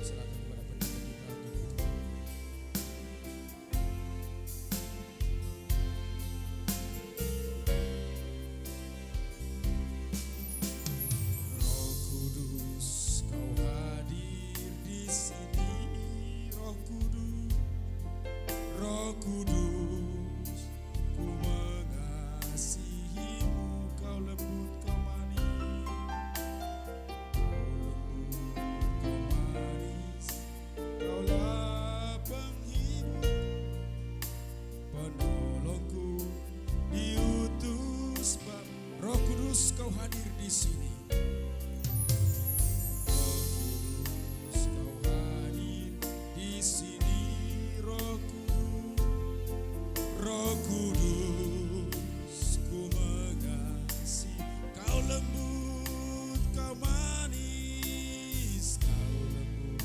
serahkan kepada pendeta kita untuk itu. di sini. Roh Kudus, kau hadir di sini. Roh Kudus, ku mengasihi. Kau lembut, kau manis, kau lembut,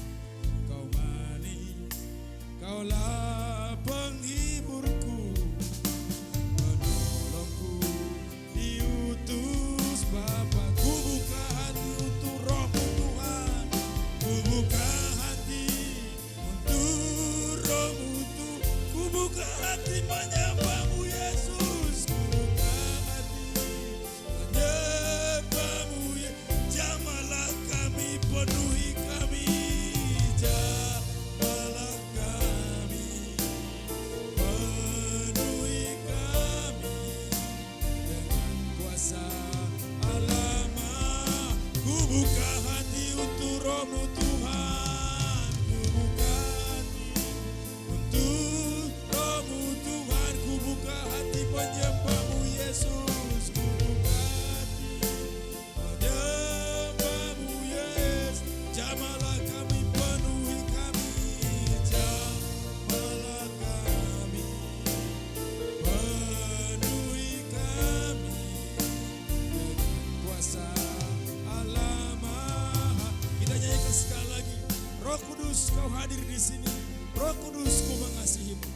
kau manis, kaulah penghiburku, menolongku, diutus Bapa. Ku buka hati untuk Roh-Mu Tuhan, ku buka hati untuk Roh-Mu Tuhan, ku buka hati menyembah-Mu Yesus, ku buka hati menyembah-Mu Yesus. Jamalah kami, penuhi kami, jamalah kami, penuhi kami dengan kuasa Allah. Ku buka hati untuk Roh-Mu Tuhan, ku buka hati untuk Roh-Mu Tuhan, ku buka hati menyembah-Mu Yesus, ku buka hati menyembah-Mu Yesus. Jamalah kami, penuhi kami, jamalah kami, penuhi kami dengan kuasa Allah Maha. Kita nyanyikan sekali lagi. Roh Kudus, kau hadir di sini. Roh Kudus, ku mengasihi-Mu.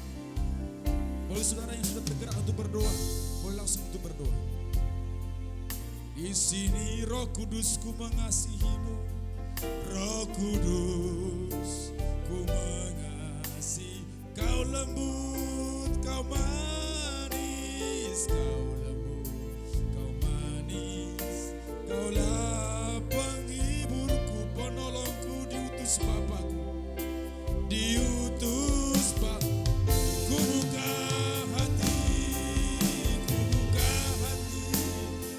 Boleh saudara yang sudah tergerak untuk berdoa, boleh langsung untuk berdoa. Di sini Roh Kudus, ku mengasihi-Mu. Roh Kudus, ku mengasihi. Kau lembut, kau manis, kau lembut, kau manis, kaulah penghiburku, penolongku, diutus Bapakku, diutus Bapa. Ku buka hati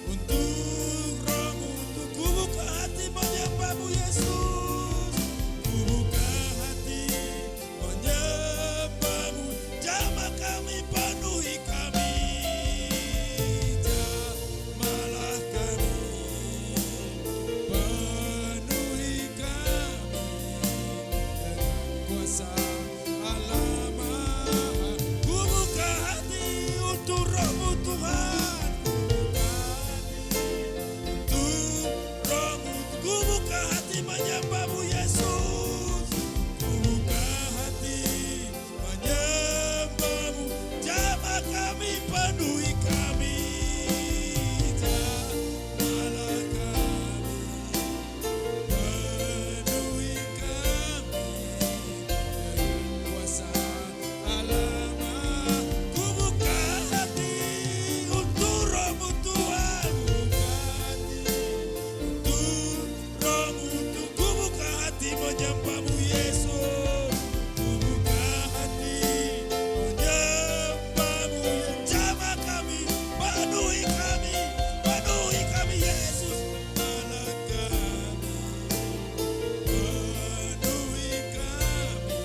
untuk Roh-Mu, untuk ku buka hati menyembah-Mu Yesus, ku buka hati menyembah-Mu. Jamah kami, penuhi kami, jamalah kami, penuhi kami dengan kuasa Allah Maha. Ku buka hati untuk Roh-Mu Tuhan, ku buka hati untuk Roh-Mu, ku buka hati menyembah-Mu Yesus, ku buka hati menyembah-Mu. Jamah kami, penuhi kami, jamalah kami, penuhi kami dengan kuasa Allah Maha. Ku buka hati untuk Roh-Mu Tuhan, buka hati untuk Roh-Mu Tuhan, ku buka hati menyembah-Mu Yesus, ku buka hati menyembah-Mu. Jamah kami, penuhi kami, penuhi kami Yesus, jamalah kami, penuhi kami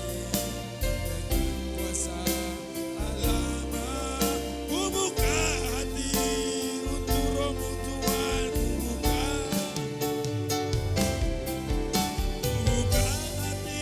dengan kuasa Allah Maha. Ku buka hati untuk Roh-Mu Tuhan, ku buka hati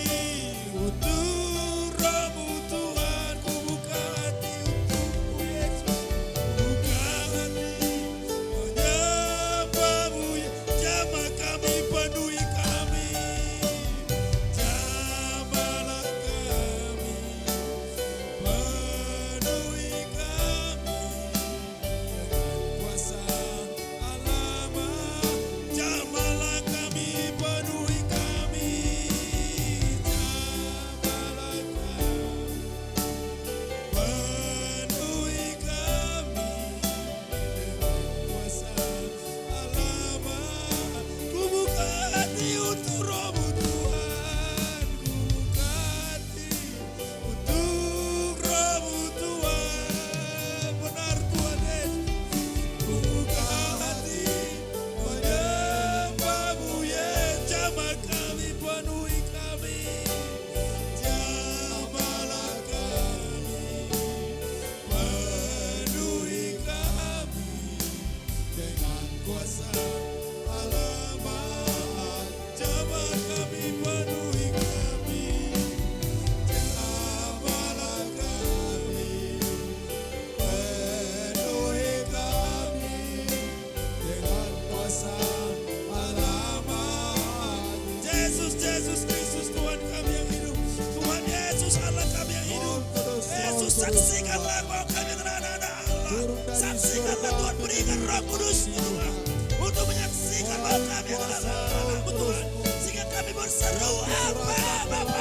Yesus Kristus Tuhan kami yang hidup. Tuhan Yesus Allah kami yang hidup. Yesus saksikanlah bahwa kami adalah anak-anak Allah. Saksikanlah Tuhan, berikan Roh Kudus Tuhan untuk menyaksikan bahwa kami adalah anak-anakmu Tuhan. Sehingga kami berseru apa Bapa,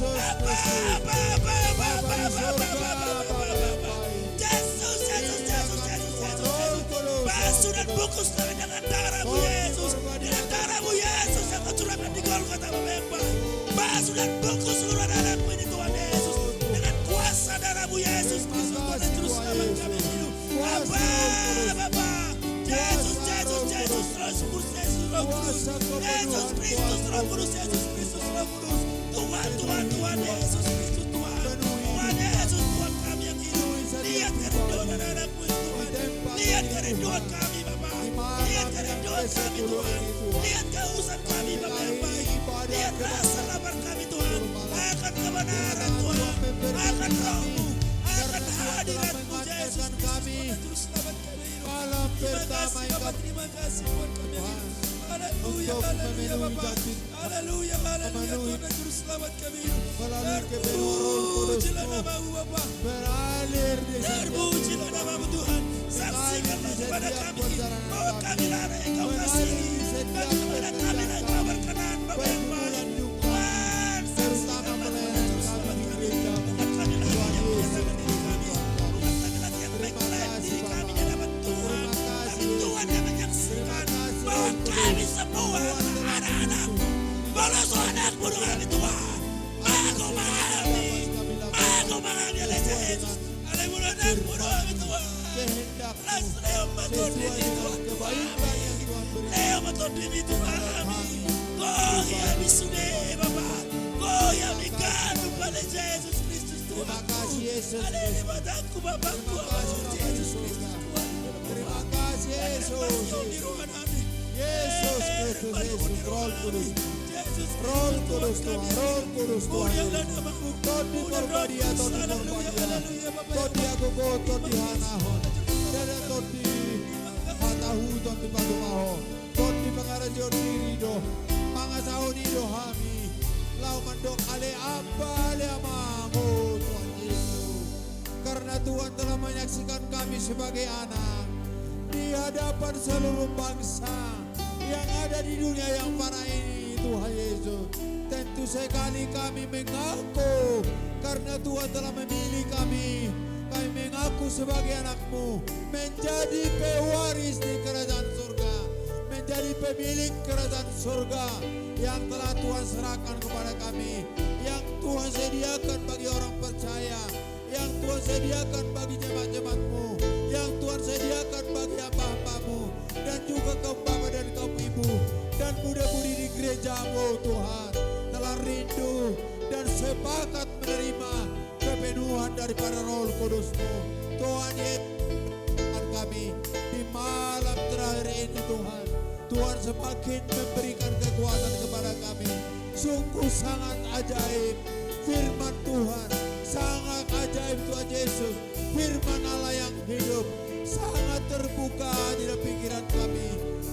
Yesus, basuh dan bungkus kami dengan darah-Mu Yesus, dengan darah-Mu Yesus yang Kau curahkan di Golgota Bapa. Basuh dan bungkus seluruh anak-anakmu ini Tuhan Yesus, dengan kuasa darah-Mu Yesus Kristus Tuhan yang terus selamat kami hidup. Bapa, Yesus, Roh Kudus, Yesus Kristus, Roh Kudus, Yesus Kristus, Roh Kudus. Tuhan Yesus Kristus Tuhan Yesus Tuhan kami yang hidup. Lihat kerinduan anak-anakmu Tuhan. Lihat kerinduan kami Bapa. Lihat kerinduan kami Tuhan. Lihat kehausan kami Bapa yang baik. Lihat rasa lapar kami Tuhan akan kebenaran Tuhan, akan Roh-Mu, akan hadirat-Mu Yesus Kristus. Terus selamat kami hidup. Terima kasih Bapa, terima kasih Tuhan kami yang hidup. Haleluya, haleluya Bapa. Haleluya, haleluya Tuhan yang terus selamat kami hidup. Terpujilah nama-Mu Bapa. Terpujilah nama-Mu Tuhan. Saksikanlah kepada kami bahwa kami lah yang Kau kasihi dan kepada kami lah Kau berkenan Bapa yang baik. Tuhan, saksikanlah Tuhan terus selamat kami. Bukan kami lagi yang menyatakan diri kami. Bukan kami lagi yang mengklaim diri kami di hadapan Tuhan. Tapi Tuhan yang menyaksikan bahwa kami semua anak-anak-Mu. Boloso anak-Mu kami Tuhan. Aku mengalami oleh Yesus. Anak-Mu kami Tuhan. Las leo matutini Tuhan. Leo matutini Tuhan kami. Kau yang sude Bapa. Kau yang kanu pada Yesus Kristus Tuhan. Terima kasih Yesus. Ada di mataku Bapakku Yesus Kristus Tuhan. Terima kasih Yesus. Yesus Kristus, Yesus, Roh Kudus. Roh Kudus Tuhan, Roh Kudus Tuhan. Todi korbadia, todi korbadia. Todi aku go, todi hanaho. Dada todi hatahu, todi padumaho. Todi pangarajo dirido. Mangasahon ido hami. Lau mandok ale apa, ale amango Tuhan Yesus. Karena Tuhan telah menyaksikan kami sebagai anak di hadapan seluruh bangsa yang ada di dunia yang fana ini Tuhan Yesus. Tentu sekali kami mengaku karena Tuhan telah memilih kami. Kami mengaku sebagai anak-Mu, menjadi pewaris di kerajaan surga, menjadi pemilik kerajaan surga yang telah Tuhan serahkan kepada kami, yang Tuhan sediakan bagi orang percaya, yang Tuhan sediakan bagi jemaat-jemaat-Mu, yang Tuhan sediakan bagi hamba-hamba-Mu, dan juga kaum bapa dan kaum ibu, dan muda-mudi di gereja-Mu Tuhan, telah rindu dan sepakat menerima kepenuhan daripada Roh Kudus-Mu. Tuhan Yesus kami di malam terakhir ini Tuhan. Tuhan semakin memberikan kekuatan kepada kami. Sungguh sangat ajaib firman Tuhan. Sangat ajaib Tuhan Yesus. Firman Allah yang hidup. Sangat terbuka di dalam pikiran kami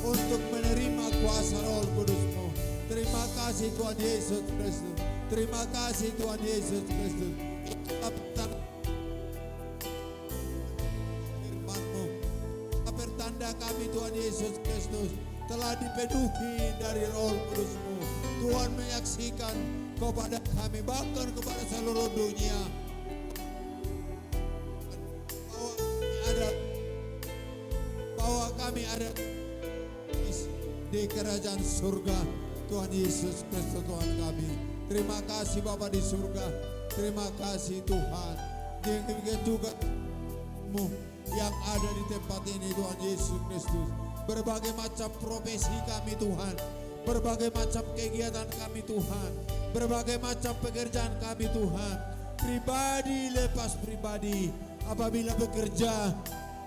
untuk menerima kuasa Roh Kudus-Mu. Terima kasih Tuhan Yesus Kristus. Terima kasih Tuhan Yesus Kristus. Firman-Mu pertanda kami Tuhan Yesus Kristus telah dipenuhi dari Roh Kudus-Mu. Tuhan menyaksikan kepada kami bahkan kepada seluruh dunia bahwa kami ada di kerajaan surga Tuhan Yesus Kristus Tuhan kami. Terima kasih Bapa di surga. Terima kasih Tuhan. Demikian juga Mu yang ada di tempat ini Tuhan Yesus Kristus. Berbagai macam profesi kami Tuhan, berbagai macam kegiatan kami Tuhan, berbagai macam pekerjaan kami Tuhan, pribadi lepas pribadi. Apabila bekerja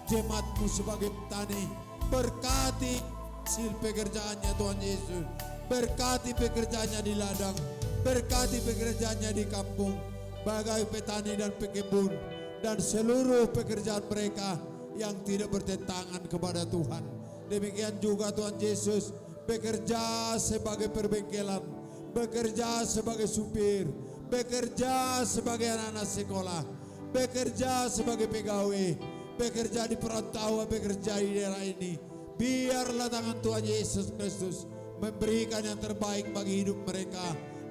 jemaat-Mu sebagai petani, berkati hasil pekerjaannya Tuhan Yesus, berkati pekerjaannya di ladang, berkati pekerjaannya di kampung, bagai petani dan pekebun, dan seluruh pekerjaan mereka yang tidak bertentangan kepada Tuhan. Demikian juga Tuhan Yesus bekerja sebagai perbengkelan, bekerja sebagai supir, bekerja sebagai anak-anak sekolah, bekerja sebagai pegawai, bekerja di perantauan, bekerja di daerah ini. Biarlah tangan Tuhan Yesus Kristus memberikan yang terbaik bagi hidup mereka.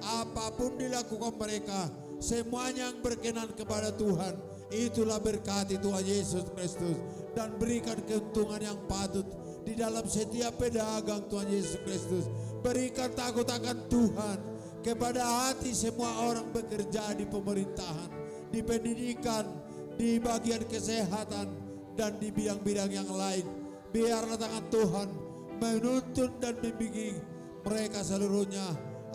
Apapun dilakukan mereka, semuanya yang berkenan kepada Tuhan, itulah berkati Tuhan Yesus Kristus. Dan berikan keuntungan yang patut di dalam setiap pedagang Tuhan Yesus Kristus. Berikan takut akan Tuhan kepada hati semua orang bekerja di pemerintahan, di pendidikan, di bagian kesehatan, dan di bidang-bidang yang lain. Biarlah tangan Tuhan menuntun dan membimbing mereka seluruhnya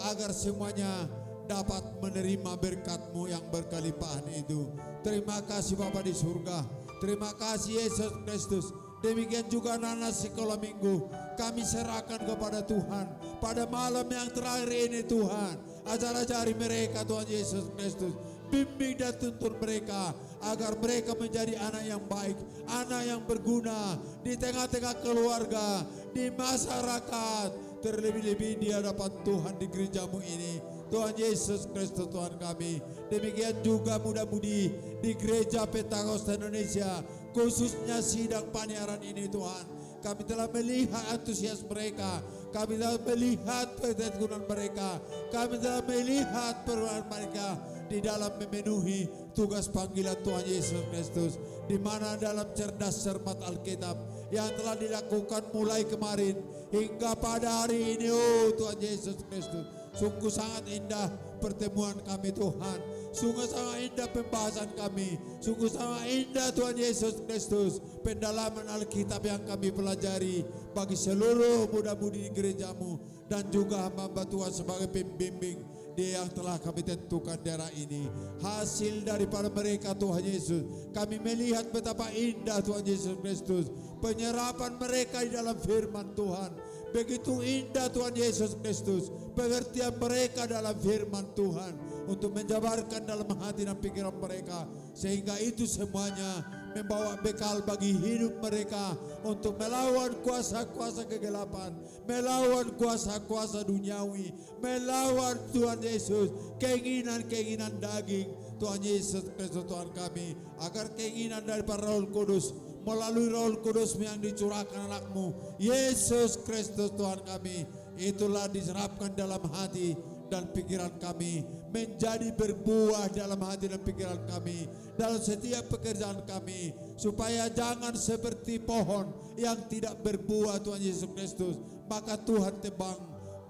agar semuanya dapat menerima berkat-Mu yang berkelimpahan itu. Terima kasih Bapa di surga. Terima kasih Yesus Kristus. Demikian juga anak-anak sekolah minggu kami serahkan kepada Tuhan. Pada malam yang terakhir ini Tuhan, ajar-ajari mereka Tuhan Yesus Kristus. Bimbing dan tuntun mereka agar mereka menjadi anak yang baik, anak yang berguna di tengah-tengah keluarga, di masyarakat, terlebih-lebih di hadapan Tuhan di gereja-Mu ini. Tuhan Yesus Kristus Tuhan kami. Demikian juga mudah-mudi di gereja Pentakosta Indonesia, khususnya sidang paniaran ini Tuhan. Kami telah melihat antusias mereka, kami telah melihat ketekunan mereka, kami telah melihat perubahan mereka di dalam memenuhi tugas panggilan Tuhan Yesus Kristus, di mana dalam cerdas cermat Alkitab yang telah dilakukan mulai kemarin hingga pada hari ini. Oh Tuhan Yesus Kristus, sungguh sangat indah pertemuan kami Tuhan. Sungguh sangat indah pembahasan kami. Sungguh sangat indah Tuhan Yesus Kristus pendalaman Alkitab yang kami pelajari bagi seluruh muda-mudi di gereja-Mu dan juga hamba Tuhan sebagai pembimbing dia yang telah kami tentukan daerah ini. Hasil daripada mereka Tuhan Yesus, kami melihat betapa indah Tuhan Yesus Kristus penyerapan mereka di dalam firman Tuhan. Begitu indah Tuhan Yesus Kristus pengertian mereka dalam firman Tuhan untuk menjabarkan dalam hati dan pikiran mereka, sehingga itu semuanya membawa bekal bagi hidup mereka untuk melawan kuasa-kuasa kegelapan, melawan kuasa-kuasa duniawi, melawan Tuhan Yesus keinginan-keinginan daging. Tuhan Yesus Kristus Tuhan kami, agar keinginan daripada Roh Kudus melalui Roh Kudus yang dicurahkan anak-Mu Yesus Kristus Tuhan kami, itulah diserapkan dalam hati dan pikiran kami, menjadi berbuah dalam hati dan pikiran kami, dalam setiap pekerjaan kami, supaya jangan seperti pohon yang tidak berbuah Tuhan Yesus Kristus, maka Tuhan tebang,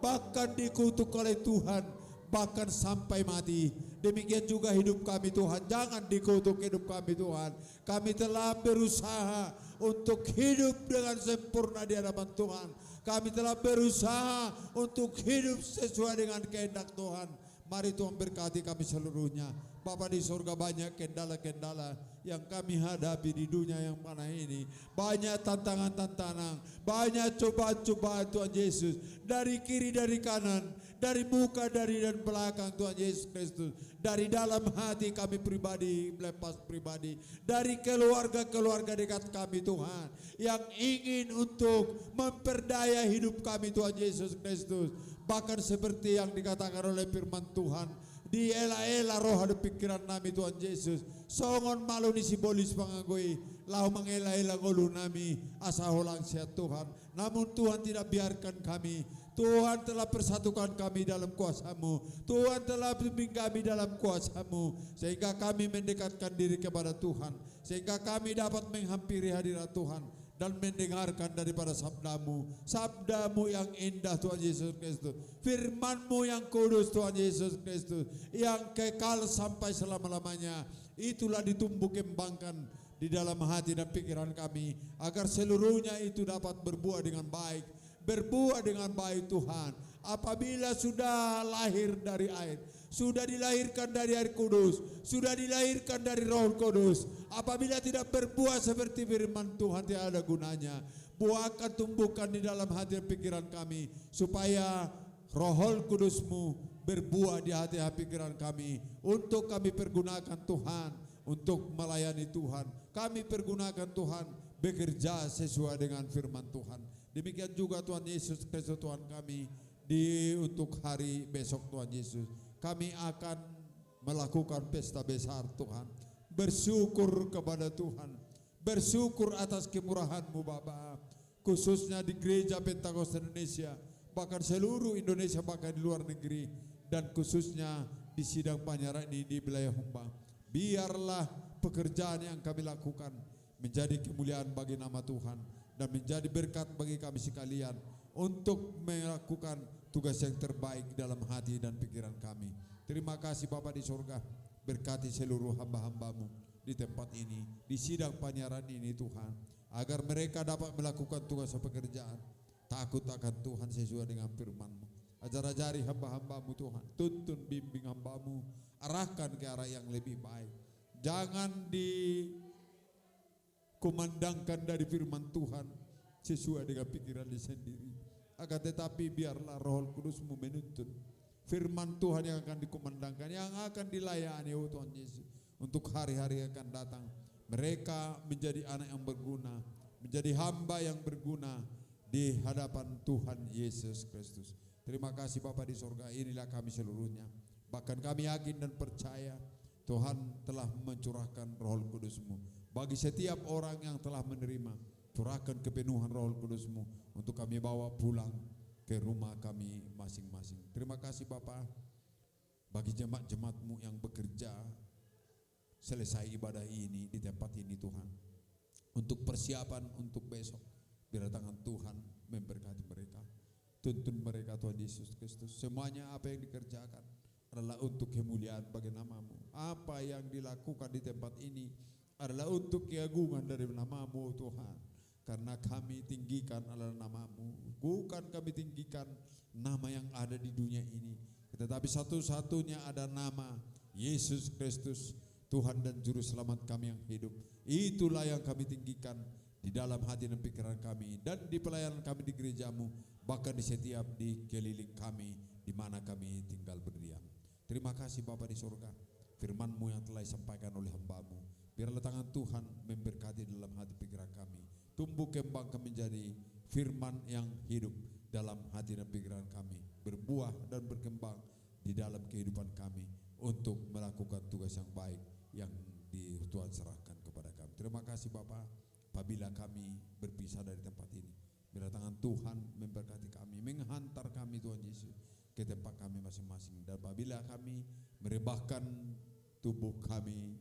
bahkan dikutuk oleh Tuhan, bahkan sampai mati. Demikian juga hidup kami Tuhan, jangan dikutuk hidup kami Tuhan. Kami telah berusaha untuk hidup dengan sempurna di hadapan Tuhan. Kami telah berusaha untuk hidup sesuai dengan kehendak Tuhan. Mari Tuhan berkati kami seluruhnya. Bapa di surga, banyak kendala-kendala yang kami hadapi di dunia yang mana ini. Banyak tantangan-tantangan, banyak cobaan-cobaan Tuhan Yesus. Dari kiri, dari kanan, dari muka, dari dan belakang Tuhan Yesus Kristus. Dari dalam hati kami pribadi, melepas pribadi. Dari keluarga-keluarga dekat kami Tuhan, yang ingin untuk memperdaya hidup kami Tuhan Yesus Kristus. Bahkan seperti yang dikatakan oleh firman Tuhan, di ela-ela roh ada pikiran nami Tuhan Yesus, songon malu ni simbolis pangagoi, lau mangela-ela ngolu nami asa holang siat Tuhan. Namun Tuhan tidak biarkan kami. Tuhan telah persatukan kami dalam kuasa-Mu. Tuhan telah bimbing kami dalam kuasa-Mu, sehingga kami mendekatkan diri kepada Tuhan, sehingga kami dapat menghampiri hadirat Tuhan dan mendengarkan daripada sabda-Mu, sabda-Mu yang indah Tuhan Yesus Kristus, firman-Mu yang kudus Tuhan Yesus Kristus, yang kekal sampai selama-lamanya. Itulah ditumbuh kembangkan di dalam hati dan pikiran kami, agar seluruhnya itu dapat berbuah dengan baik. Berbuah dengan baik Tuhan. Apabila sudah lahir dari air, sudah dilahirkan dari air kudus, sudah dilahirkan dari Roh Kudus, apabila tidak berbuah seperti firman Tuhan, tidak ada gunanya. Buahkan, tumbuhkan di dalam hati dan pikiran kami, supaya Roh Kudus-Mu berbuah di hati dan pikiran kami, untuk kami pergunakan Tuhan, untuk melayani Tuhan. Kami pergunakan Tuhan bekerja sesuai dengan firman Tuhan. Demikian juga Tuhan Yesus Kristus Tuhan kami, untuk hari besok Tuhan Yesus. Kami akan melakukan pesta besar Tuhan. Bersyukur kepada Tuhan. Bersyukur atas kemurahan-Mu Bapa. Khususnya di Gereja Pentakosta Indonesia, bahkan seluruh Indonesia, bahkan di luar negeri, dan khususnya di sidang Panyaran ini di wilayah Humbang. Biarlah pekerjaan yang kami lakukan menjadi kemuliaan bagi nama Tuhan dan menjadi berkat bagi kami sekalian untuk melakukan tugas yang terbaik dalam hati dan pikiran kami. Terima kasih Bapa di surga, berkati seluruh hamba-hamba-Mu di tempat ini, di sidang Panyaran ini Tuhan, agar mereka dapat melakukan tugas pekerjaan takut akan Tuhan sesuai dengan firman-Mu. Ajar-ajari hamba-hamba-Mu Tuhan, tuntun bimbing hamba-Mu, arahkan ke arah yang lebih baik. Jangan dikumandangkan dari firman Tuhan sesuai dengan pikirannya sendiri, akan tetapi biarlah Roh Kudus-Mu menuntun firman Tuhan yang akan dikumandangkan, yang akan dilayani oleh Tuhan Yesus untuk hari-hari yang akan datang. Mereka menjadi anak yang berguna, menjadi hamba yang berguna di hadapan Tuhan Yesus Kristus. Terima kasih Bapa di surga, inilah kami seluruhnya. Bahkan kami yakin dan percaya Tuhan telah mencurahkan Roh Kudus-Mu bagi setiap orang yang telah menerima. Curahkan kepenuhan Roh Kudus-Mu untuk kami bawa pulang ke rumah kami masing-masing. Terima kasih Bapa bagi jemaat-jemaat-Mu yang bekerja selesai ibadah ini di tempat ini Tuhan, untuk persiapan untuk besok. Biar tangan Tuhan memberkati mereka, tuntun mereka Tuhan Yesus Kristus. Semuanya apa yang dikerjakan adalah untuk kemuliaan bagi nama-Mu. Apa yang dilakukan di tempat ini adalah untuk keagungan dari nama-Mu Tuhan. Karena kami tinggikan adalah nama-Mu, bukan kami tinggikan nama yang ada di dunia ini, tetapi satu-satunya ada nama Yesus Kristus, Tuhan dan Juru Selamat kami yang hidup. Itulah yang kami tinggikan di dalam hati dan pikiran kami, dan di pelayanan kami di gereja-Mu, bahkan di setiap di keliling kami di mana kami tinggal berdiam. Terima kasih Bapa di surga, firman-Mu yang telah disampaikan oleh hamba-Mu, biarlah tangan Tuhan memberkati dalam hati pikiran kami, tumbuh kembang kami menjadi firman yang hidup dalam hati dan pikiran kami, berbuah dan berkembang di dalam kehidupan kami untuk melakukan tugas yang baik yang Tuhan serahkan kepada kami. Terima kasih Bapa, apabila kami berpisah dari tempat ini, biarlah tangan Tuhan memberkati kami, menghantar kami Tuhan Yesus ke tempat kami masing-masing. Dan apabila kami merebahkan tubuh kami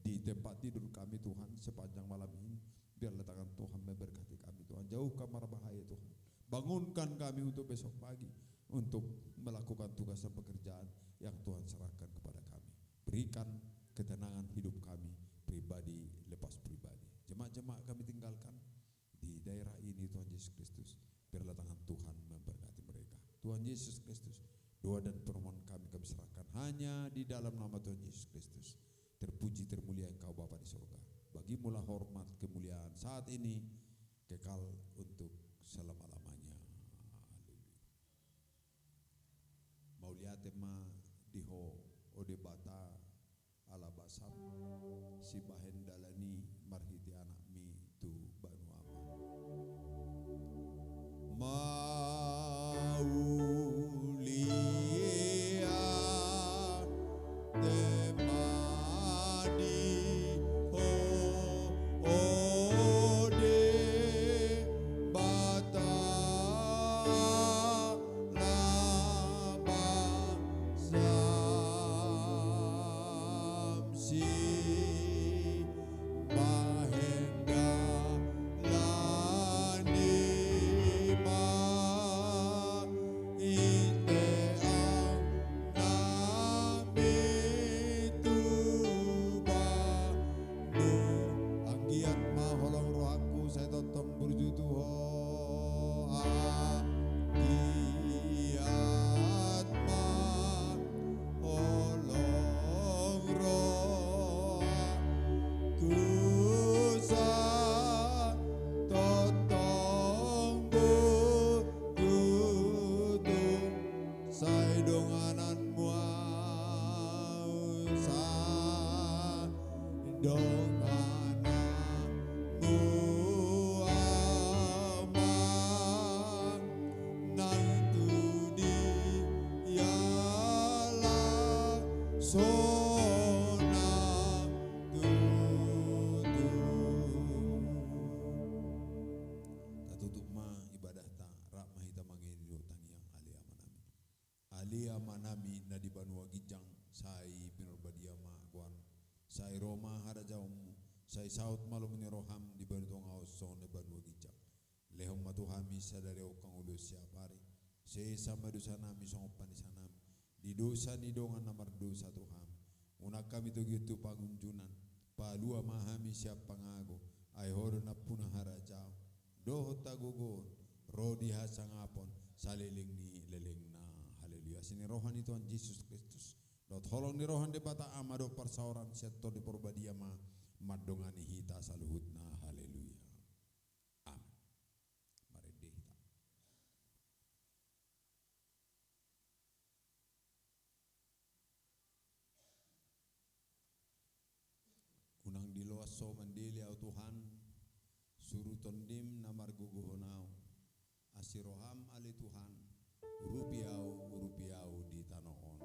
di tempat tidur kami Tuhan sepanjang malam ini, biarlah tangan Tuhan memberkati kami Tuhan. Jauhkan mara bahaya Tuhan, bangunkan kami untuk besok pagi untuk melakukan tugas dan pekerjaan yang Tuhan serahkan kepada kami. Berikan ketenangan hidup kami pribadi lepas pribadi. Jemaat-jemaat kami tinggalkan di daerah ini Tuhan Yesus Kristus, biarlah tangan Tuhan memberkati mereka. Tuhan Yesus Kristus, doa dan permohonan kami serahkan hanya di dalam nama Tuhan Yesus Kristus. Terpuji termulia Engkau Bapa di surga. Bagimulah hormat kemuliaan saat ini kekal untuk selama-lamanya. Mauliatema diho ode bata ala basam si bahendalani marhiti anak mi tu banu ama maulia temani ho ode bata si bahenda lani ma ite nami tuba nu anggiat maholong rohaku saya tontong berjutu ho anggiat ma holong roh kusa totong bututung say donganan muau sa donganan muamang nang tu sona tutup ma ibadah ta rak mahita mangendo tangiang alia manami na di Banua Gijang sai pinurbadia ma guan sai Roma hada jaumu sai saut malum ni roham di Banua Son di Banua Gijang lehom matuhami sadare okang ulo siapari sei sama dosa nami songopan di sanam di dosa ni dongan namar dosa Tuhan unak kami tu gitu pangunjunan palua mahami siap pangago ai horo na punah harajau doho tagugon rodi hasangapon saliling ni leleng na haleluya sini rohani Tuhan Yesus Kristus dot holong ni rohan de bata amado persauran seto di porbadia ma madongani hita saluhutna haleluya amin mari deh hita unang diloaso mandeli au Tuhan suruh tondim namar guguhonau asiroham ali Tuhan urupiau di tanah on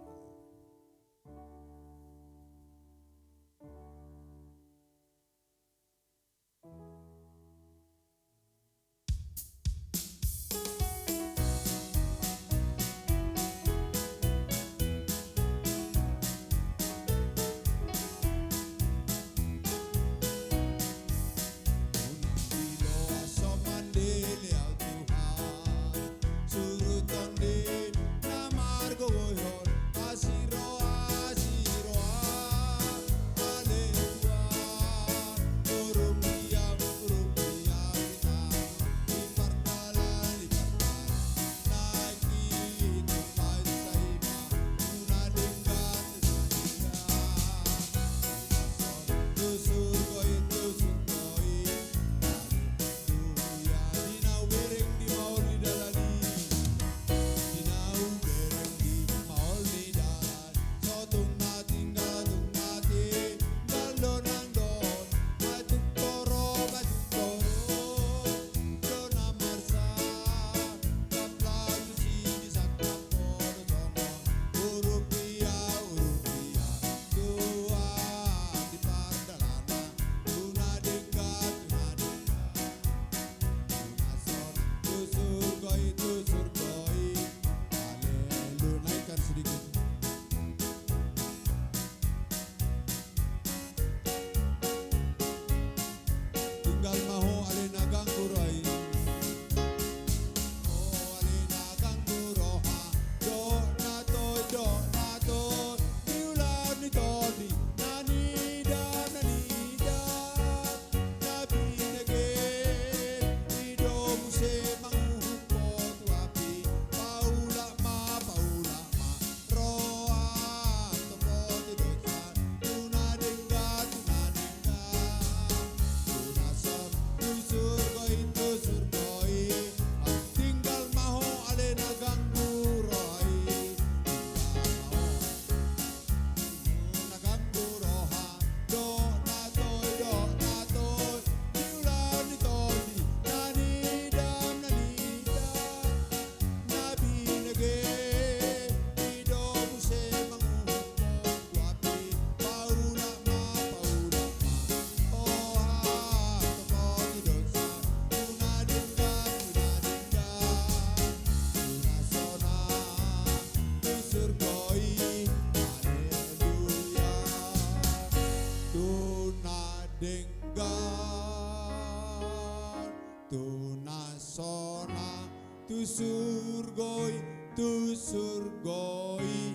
tu surgoi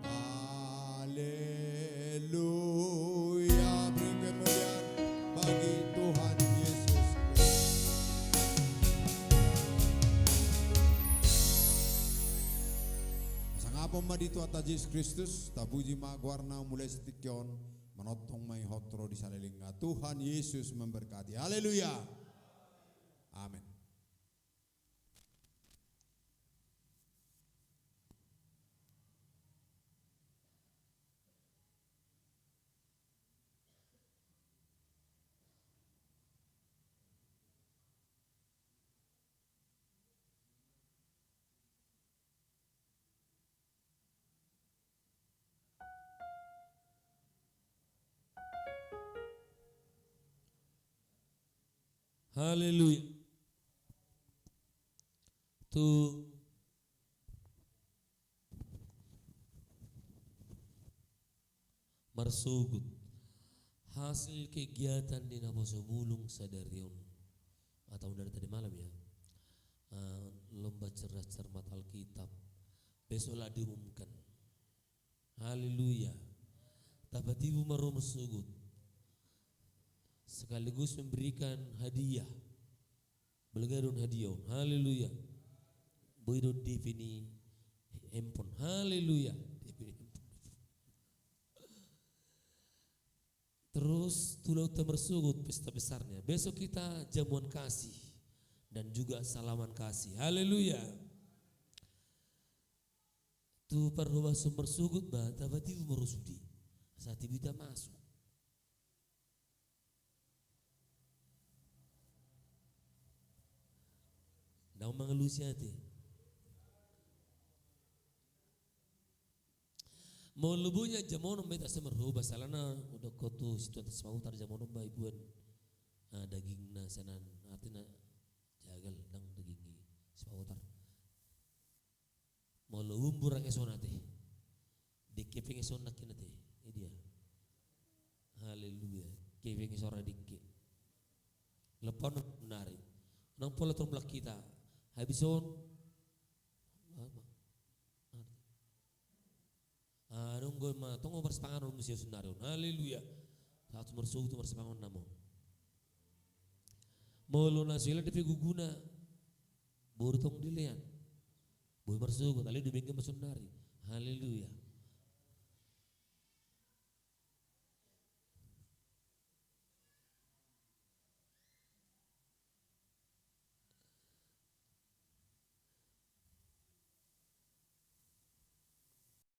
haleluya. Beri kemuliaan bagi Tuhan Yesus Kristus. Sangapon madito at Yesus Kristus tabuji magwarna mulai setikyon manotong may hotro di saliling nga Tuhan Yesus memberkati. Haleluya. Amin. Haleluya. Tu marsugut hasil kegiatan di Naposobulung Sadarion atau dari tadi malam ya, lomba cerdas cermat Alkitab besoklah diumumkan. Haleluya. Dapat ibu marsugut sekaligus memberikan hadiah, belagadon hadiah. Haleluya. Boido defini empon. Haleluya. Terus tulau temersugut pesta besarnya. Besok kita jamuan kasih dan juga salaman kasih. Haleluya. Tu perluas sumber sugut bah, tabati merusudi. Saat ibu kita masuk. Daun mengelusi hati. Mau lebunya jamono beta semerubah salana udah kotu situ atas mau tar jamono ba ibuan dagingna sanan artinya jagal dang dagingi sepautar mau lumbur ang esona teh dikeping esona kina teh dia. Haleluya. Keping esora dikki lepon nari nang pola tromblak kita habison nunggu ma tunggu bersepangan rum musia sunarion. Haleluya. Satu mersugut tu bersepangan namo. Molo nasila depi guguna. Bortong dilean. Boy mersugut ali dibengke masunari. Haleluya.